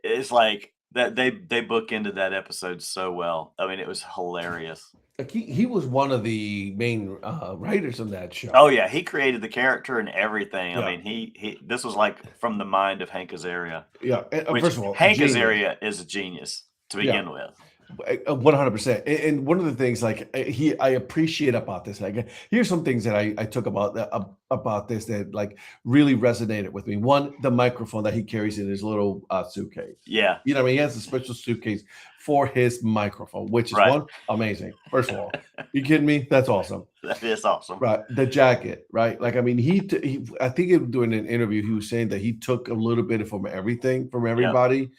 it's like that they book into that episode so well. I mean, it was hilarious. Like he was one of the main writers of that show. Oh yeah, he created the character and everything. I mean, he this was like from the mind of Hank Azaria. Yeah, first of all, Hank Azaria is a genius to begin with. 100%. And one of the things like I appreciate about this. Like here's some things that I took about this that like really resonated with me. One, the microphone that he carries in his little suitcase. Yeah. You know, what I mean, he has a special suitcase for his microphone, which is Right. one amazing. First of all, you kidding me? That's awesome. That is awesome. Right, the jacket, right? Like, I mean, he I think doing an interview, he was saying that he took a little bit from everything from Yeah. everybody,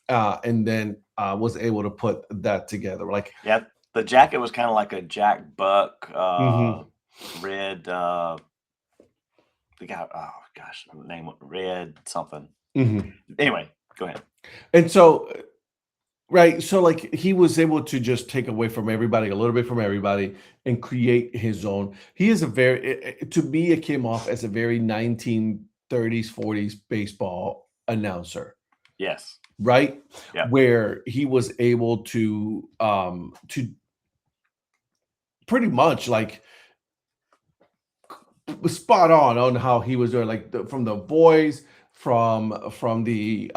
and then was able to put that together. Like, Yeah. The jacket was kind of like a Jack Buck mhm, red the guy, oh gosh, name red something. mhm. Anyway, go ahead. And so, right, so like he was able to just take away from everybody a little bit from everybody and create his own. He is a very, to me, it came off as a very 1930s, 40s baseball announcer, Yes. right? Yeah. Where he was able to pretty much like was spot on how he was doing, like from the voice, from the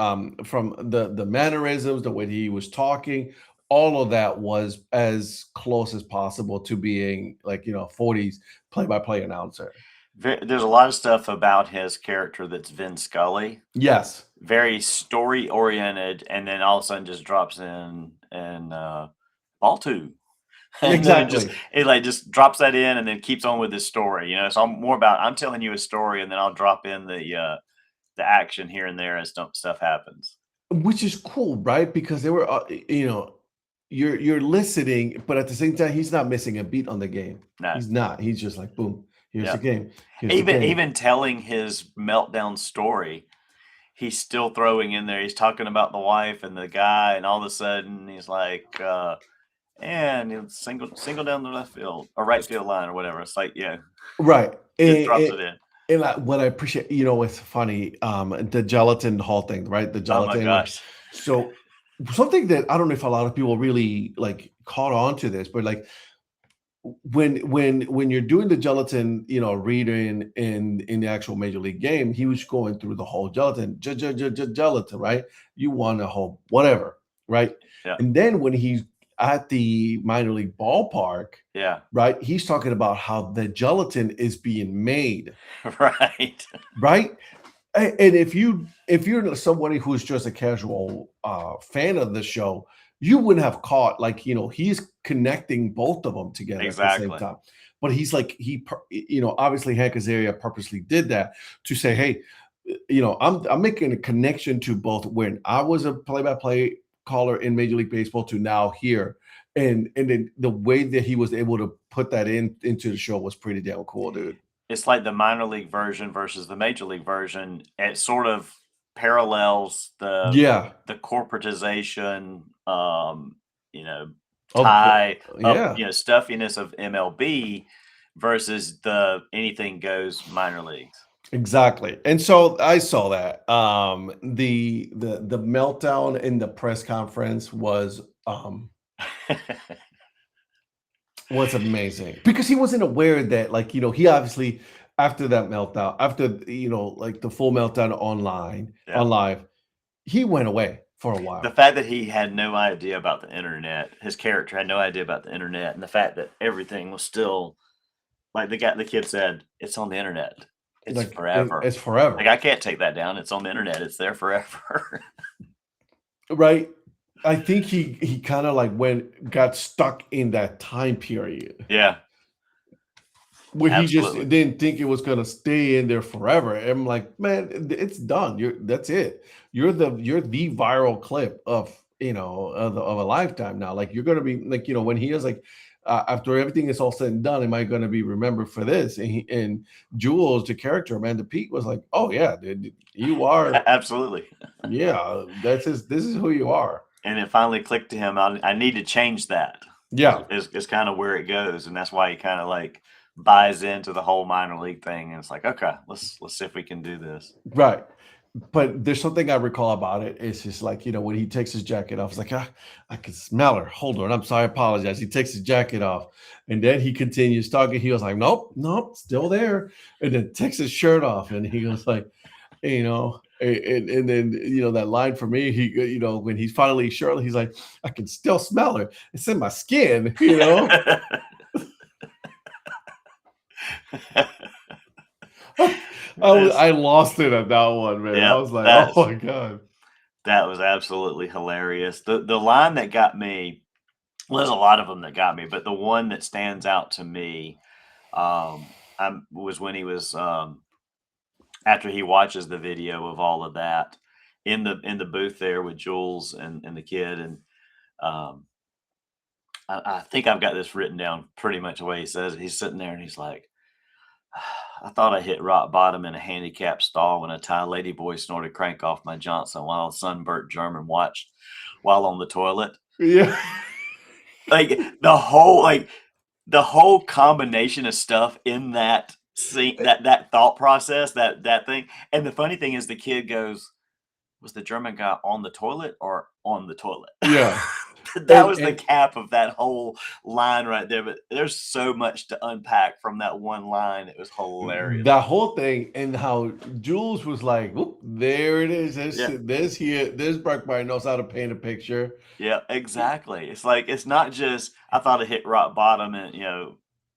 mannerisms, the way he was talking, all of that was as close as possible to being like 40s play-by-play announcer. There's a lot of stuff about his character that's Vin Scully, Yes, very story oriented, and then all of a sudden just drops in and ball two. And then exactly. it like just drops that in and then keeps on with his story. So I'm more about I'm telling you a story and then I'll drop in the action here and there as stuff happens. Which is cool, right? Because they were, you're listening, but at the same time, he's not missing a beat on the game. No. He's not. He's just like, boom, here's the Yeah. game. Here's the Even game. even telling his meltdown story, he's still throwing in there. He's talking about the wife and the guy, and all of a sudden he's like, and he'll single down the left field or right field line or whatever. It's like, yeah, Right. just drops it in. And what I appreciate, it's funny, the gelatin hall thing, right? The Oh my gelatin. gosh. So something that I don't know if a lot of people really like caught on to this, but like when you're doing the gelatin, reading in the actual major league game, he was going through the whole gelatin, gelatin, right? You want a whole whatever, right? Yeah. And then when he's at the minor league ballpark, Yeah. right, he's talking about how the gelatin is being made, Right. right? And if you're somebody who's just a casual fan of the show, you wouldn't have caught like he's connecting both of them together at the same Exactly. time. But he's like obviously Hank Azaria purposely did that to say, hey, I'm making a connection to both when I was a play-by-play caller in Major League Baseball to now here. And then the way that he was able to put that into the show was pretty damn cool, dude. It's like the minor league version versus the major league version. It sort of parallels the Yeah. corporatization, Of tie up, yeah. stuffiness of MLB versus the anything goes minor leagues. Exactly. And so I saw that. The meltdown in the press conference was amazing because he wasn't aware that like, he obviously after that meltdown, after like the full meltdown on Yeah. live, he went away for a while. The fact that he had no idea about the internet, his character had no idea about the internet, and the fact that everything was still like the kid said, it's on the internet. It's Like forever. it's forever. Like I can't take that down. It's on the internet. It's there forever. Right. I think he kind of like got stuck in that time period. Yeah. Where he Absolutely. just didn't think it was gonna stay in there forever. I'm like, man, it's done. That's it. You're the viral clip of of a lifetime now. Like you're gonna be like, when he is like, after everything is all said and done, am I gonna be remembered for this? And Jules, the character, Amanda Peet, was like, oh yeah, dude, you are. Absolutely. Yeah, this is who you are. And it finally clicked to him. I need to change that. Yeah. Is kind of where it goes, and that's why he kind of like buys into the whole minor league thing. And it's like, okay, let's see if we can do this. Right. But there's something I recall about it. It's just like, when he takes his jacket off, it's like, I can smell her. Hold on. I'm sorry. I apologize. He takes his jacket off and then he continues talking. He was like, nope, still there. And then takes his shirt off and he was like, And then that line for me, he when he's finally Shirley, he's like, I can still smell her. It's in my skin. I lost it at that one, man. I Yeah, was like, oh my god. that was absolutely hilarious. The line that got me, well, there's a lot of them that got me, but the one that stands out to me was when he was after he watches the video of all of that in the booth there with Jules and the kid, and um, I think I've got this written down pretty much the way he says it. He's sitting there and he's like, I thought I hit rock bottom in a handicapped stall when a Thai lady boy snorted crank off my Johnson while a sunburnt German watched while on the toilet. Yeah. Like the whole combination of stuff in that scene, that thought process, that thing. And the funny thing is the kid goes, was the German guy on the toilet or on the toilet? Yeah. That was the cap of that whole line right there. But there's so much to unpack from that one line. It was hilarious. That whole thing, and how Jules was like, "Whoop, there it is. This Brockmire knows how to paint a picture." Yeah, exactly. It's like, it's not just I thought it hit rock bottom and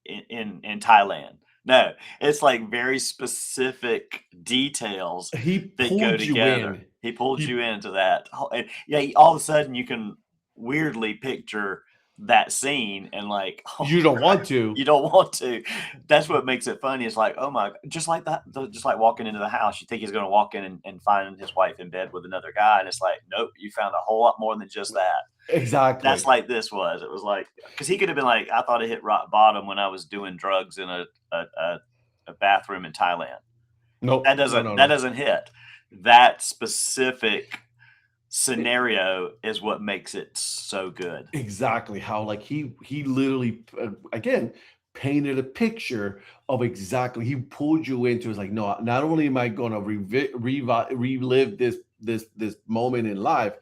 in Thailand. No, it's like very specific details He that pulled go you together. in. He pulled you into that. And yeah, all of a sudden you can weirdly picture that scene and like, oh, You don't want to. you don't want to. That's what makes it funny. It's like, oh my, just like that, just like walking into the house. You think he's going to walk in and find his wife in bed with another guy. And it's like, nope, you found a whole lot more than just that. Exactly. That's like this was. It was like, because he could have been like, I thought it hit rock bottom when I was doing drugs in a bathroom in Thailand. Nope. That doesn't hit. That specific scenario is what makes it so good. Exactly how like he literally again painted a picture of exactly. He pulled you into. It's like, no, not only am I going to relive this moment in life,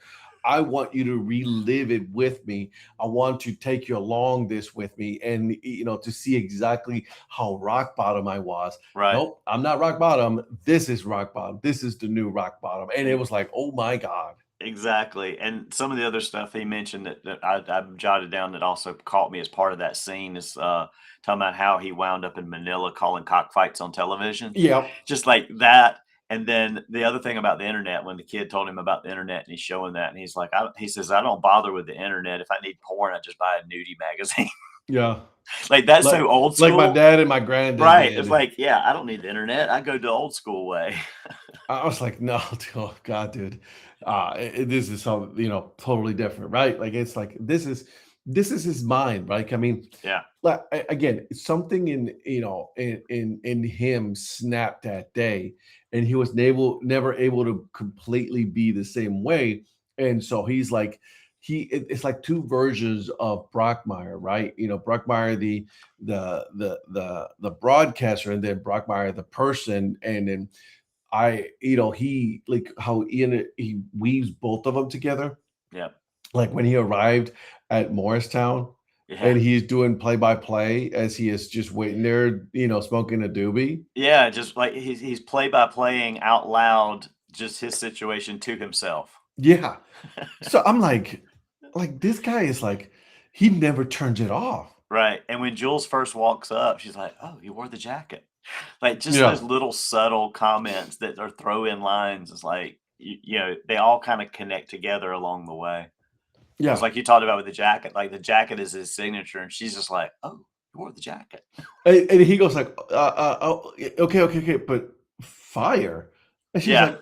I want you to relive it with me. I want to take you along this with me, and to see exactly how rock bottom I was. Right. Nope, I'm not rock bottom. This is rock bottom. This is the new rock bottom. And it was like, oh my god. Exactly. And some of the other stuff he mentioned that I jotted down that also caught me as part of that scene is talking about how he wound up in Manila calling cockfights on television. Yeah. Just like that. And then the other thing about the internet, when the kid told him about the internet and he's showing that, and he's like, he says, I don't bother with the internet. If I need porn, I just buy a nudie magazine. Yeah. Like that's so old school. Like my dad and my granddad. Right. Did. It's like, yeah, I don't need the internet. I go the old school way. I was like, no, oh God, dude. This is so totally different, right? Like it's like this is his mind, right? I mean, yeah. Like again, something in him snapped that day, and he was never able to completely be the same way, and so he's like. It's like two versions of Brockmire, right? Brockmire, the broadcaster, and then Brockmire, the person, and then he like how he weaves both of them together. Yeah. Like when he arrived at Morristown, and he's doing play-by-play as he is just waiting there, smoking a doobie. Yeah, just like he's play-by-playing out loud, just his situation to himself. Yeah. So I'm like this guy is like, he never turns it off. Right. And when Jules first walks up, she's like, oh, you wore the jacket. Like just those little subtle comments that are throw-in lines. It's like, they all kind of connect together along the way. Yeah. It's like you talked about with the jacket. Like the jacket is his signature. And she's just like, oh, you wore the jacket. And he goes like, okay. But fire. And she's like,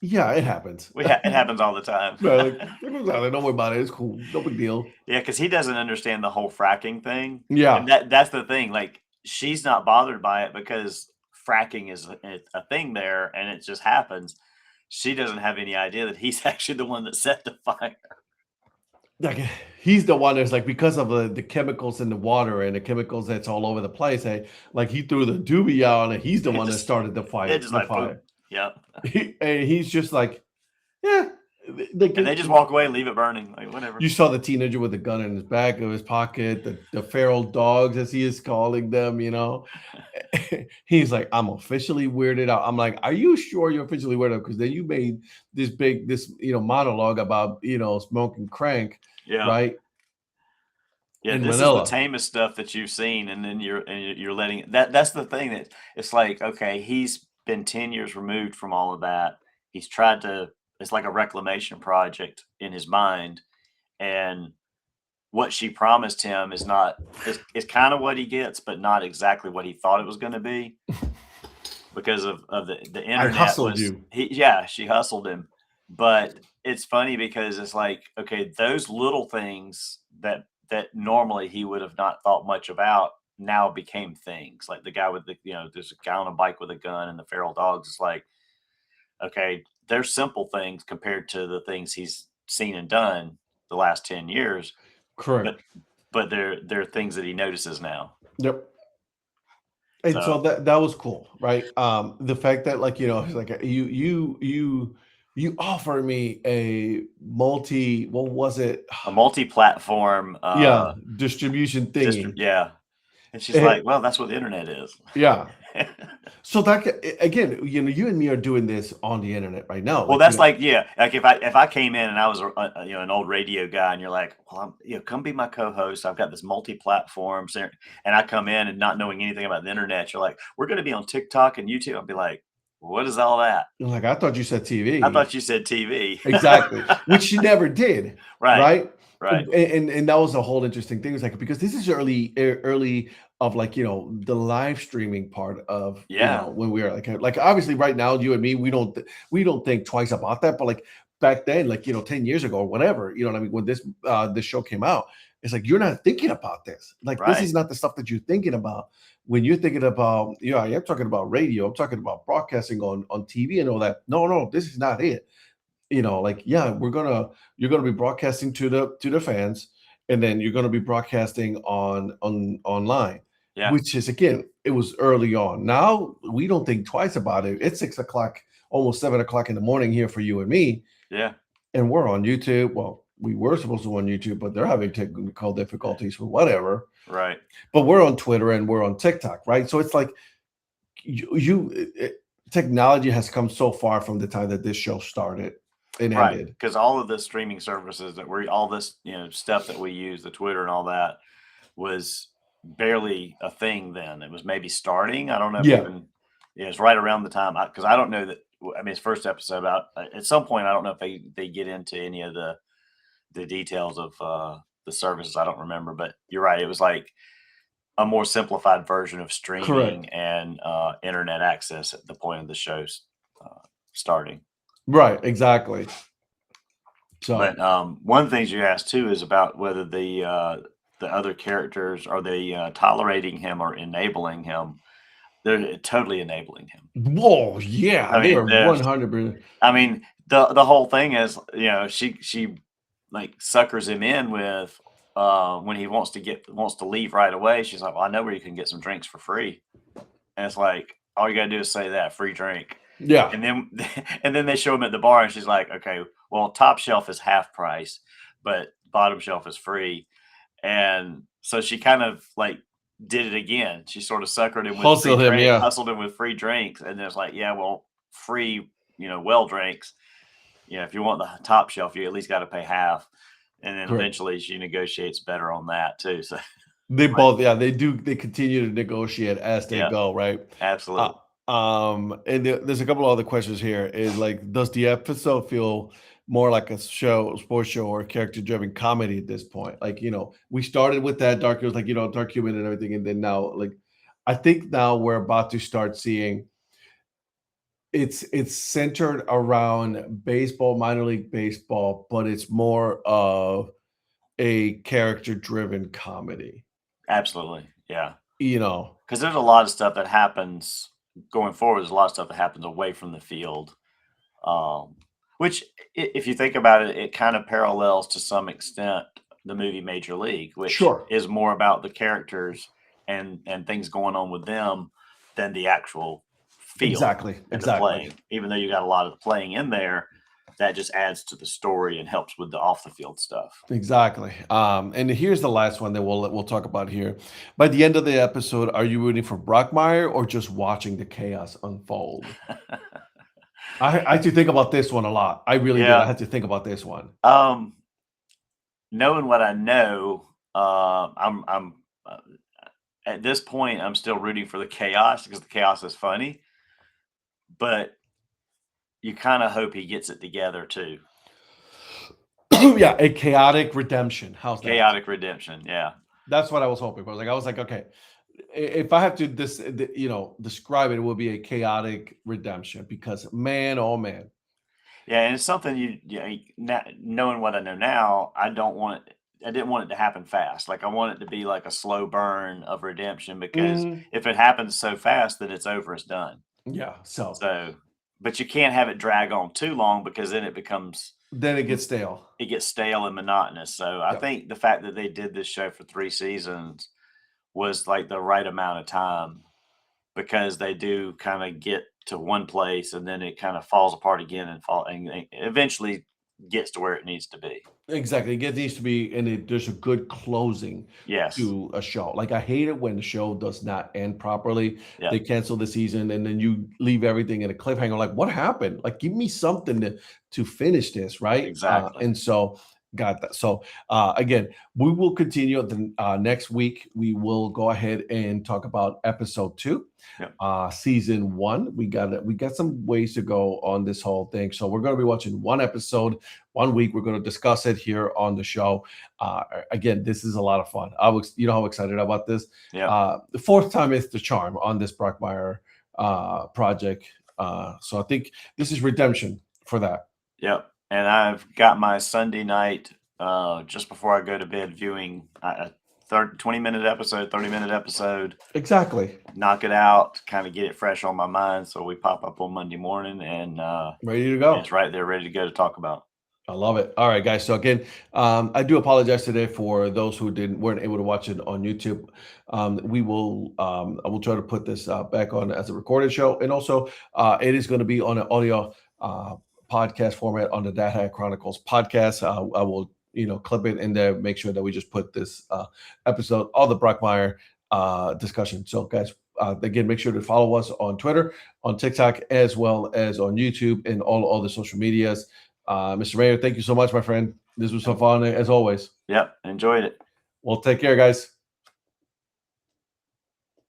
yeah, it happens. It happens all the time. Right, don't worry about it. It's cool. No big deal. Yeah, because he doesn't understand the whole fracking thing. Yeah. And that's the thing. Like, she's not bothered by it because fracking is a thing there and it just happens. She doesn't have any idea that he's actually the one that set the fire. Like he's the one that's like, because of the chemicals in the water and the chemicals that's all over the place. Like he threw the doobie out and he's the one that started the fire. Fire. Yeah. And he's just like, yeah. And they just walk away and leave it burning. Like, whatever. You saw the teenager with the gun in his back of his pocket, the feral dogs, as he is calling them, he's like, I'm officially weirded out. I'm like, are you sure you're officially weirded out? Because then you made this monologue about smoking crank, Yeah. right, Yeah, in this is the Manila. tamest stuff that you've seen, and then you're letting that's the thing that it's like, okay, he's been 10 years removed from all of that. He's tried to it's like a reclamation project in his mind, and what she promised him is not is kind of what he gets, but not exactly what he thought it was going to be because of the I internet hustled was you. she hustled him. But it's funny because it's like, okay, those little things that normally he would have not thought much about now became things. Like the guy with there's a guy on a bike with a gun and the feral dogs. It's like, okay, they're simple things compared to the things he's seen and done the last 10 years, but Correct. they're things that he notices now. Yep. And so So that was cool, right? The fact that it's like you offer me a multi, what was it? a multi-platform Yeah, distribution thingy. yeah. And she's Eh, like, well, that's what the internet is. yeah. So again, you and me are doing this on the internet right now. Well, Like, that's like, yeah, like if I came in and I was an old radio guy, and you're like, well, come be my co-host. I've got this multi-platform, and I come in and not knowing anything about the internet. You're like, we're going to be on TikTok and YouTube. I'll be like, what is all that? like I thought you said I TV. thought you said TV. Exactly, which she never did, Right, right? right. And that was a whole interesting thing. It's like because this is early of the live streaming part of Yeah, when we are like obviously right now you and me we don't think twice about that, but like back then 10 years ago or whatever what I mean when this show came out, it's like you're not thinking about this. Like this right, is not the stuff that you're thinking about when you're thinking about I'm talking about radio, I'm talking about broadcasting on TV and all that. No, this is not it. Like yeah, you're gonna be broadcasting to the fans, and then you're gonna be broadcasting online, yeah, which is again, it was early on. Now we don't think twice about it. It's 6 o'clock, almost 7 o'clock in the morning here for you and me, yeah, and we're on YouTube. Well, we were supposed to be on YouTube, but they're having technical difficulties for whatever. right, But we're on Twitter and we're on TikTok, right? So it's like technology has come so far from the time that this show started and right. ended. Because all of the streaming services that all this stuff that we use, the Twitter and all that, was barely a thing then. It was maybe starting. I don't know if Yeah. even it's right around the time because I don't know that. I mean, it's first episode about at some point. I don't know if they get into any of the details of the services. I don't remember, but you're right. It was like a more simplified version of Correct. streaming and internet access at the point of the show's starting. Right, exactly. So But one of the things you asked too is about whether the other characters are they tolerating him or enabling him. They're totally enabling him. whoa, yeah, I they mean, are 100%. the whole thing is, she like suckers him in with when he wants to leave right away. She's like, well, I know where you can get some drinks for free, and it's like all you gotta do is say that free drink, Yeah. and then and then they show him at the bar, and she's like, okay, well, top shelf is half price, but bottom shelf is free, and so she kind of like did it again. She sort of suckered him with free Hustle him, drink, yeah. hustled him with free drinks, and then it's like, yeah, well, free, well drinks. If you want the top shelf, you at least got to pay half. And then Correct. eventually she negotiates better on that too. So, They like, both, yeah, they continue to negotiate as they yeah, go, right? Uh, absolutely. and there's a couple other questions here. Is like, does the episode feel more like a sports show, or character-driven comedy at this point? Like, we started with that dark, it was like, dark humor and everything, and then now, like, I think now we're about to start seeing it's centered around baseball, minor league baseball, but it's more of a character-driven comedy. Absolutely. Yeah. You know, Because there's a lot of stuff that happens going forward. There's a lot of stuff that happens away from the field. Um, which, if you think about it, it kind of parallels to some extent the movie Major League, which sure, is more about the characters and things going on with them than the actual field exactly, and the exactly. playing. Even though you got a lot of the playing in there, that just adds to the story and helps with the off the field stuff. Exactly. And here's the last one that we'll talk about here. By the end of the episode, are you rooting for Brockmire or just watching the chaos unfold? I had to think about this one a lot. I really did. I Yeah. had to think about this one. Knowing what I know, I'm at this point, I'm still rooting for the chaos because the chaos is funny, but you kind of hope he gets it together too. Yeah, a chaotic redemption. How's that? Chaotic redemption. Yeah. That's what I was hoping for. I was like, okay, if I have to describe it, it will be a chaotic redemption because man, oh man. Yeah, and it's something knowing what I know now, I didn't want it to happen fast. Like I want it to be like a slow burn of redemption because Mhm. if it happens so fast that it's over, it's done. Yeah. So So, but you can't have it drag on too long because then it becomes then it gets stale. it gets stale and monotonous. So I Yep. think the fact that they did this show for 3 seasons was like the right amount of time because they do kind of get to one place and then it kind of falls apart again and eventually gets to where it needs to be. Exactly. It needs to be, and there's a good closing Yes. to a show. Like I hate it when the show does not end properly. Yeah. They cancel the season, and then you leave everything in a cliffhanger. Like, what happened? Like, give me something to finish this, right? Exactly. And so, got that. So, again, we will continue the next week. We will go ahead and talk about episode 2. Yep. Season 1. We got some ways to go on this whole thing. So we're going to be watching one episode 1 week. We're going to discuss it here on the show. Again, this is a lot of fun. You know how excited about this. Yeah. The fourth time is the charm on this Brockmire project. So I think this is redemption for that. Yep. And I've got my Sunday night just before I go to bed viewing a 20-minute episode, 30-minute episode. Exactly. Knock it out, kind of get it fresh on my mind. So we pop up on Monday morning and ready to go. It's right there, ready to go to talk about. I love it. All right, guys. So again, I do apologize today for those who weren't able to watch it on YouTube. I will try to put this back on as a recorded show, and also it is going to be on an audio podcast format on the Dad Hat Chronicles podcast. I will clip it in there, make sure that we just put this episode of the Brockmire discussion. So guys, again, make sure to follow us on Twitter, on TikTok, as well as on YouTube and all other social medias. Mr. Mayor, thank you so much, my friend. This was so fun as always. Yep, enjoyed it. Well, take care, guys.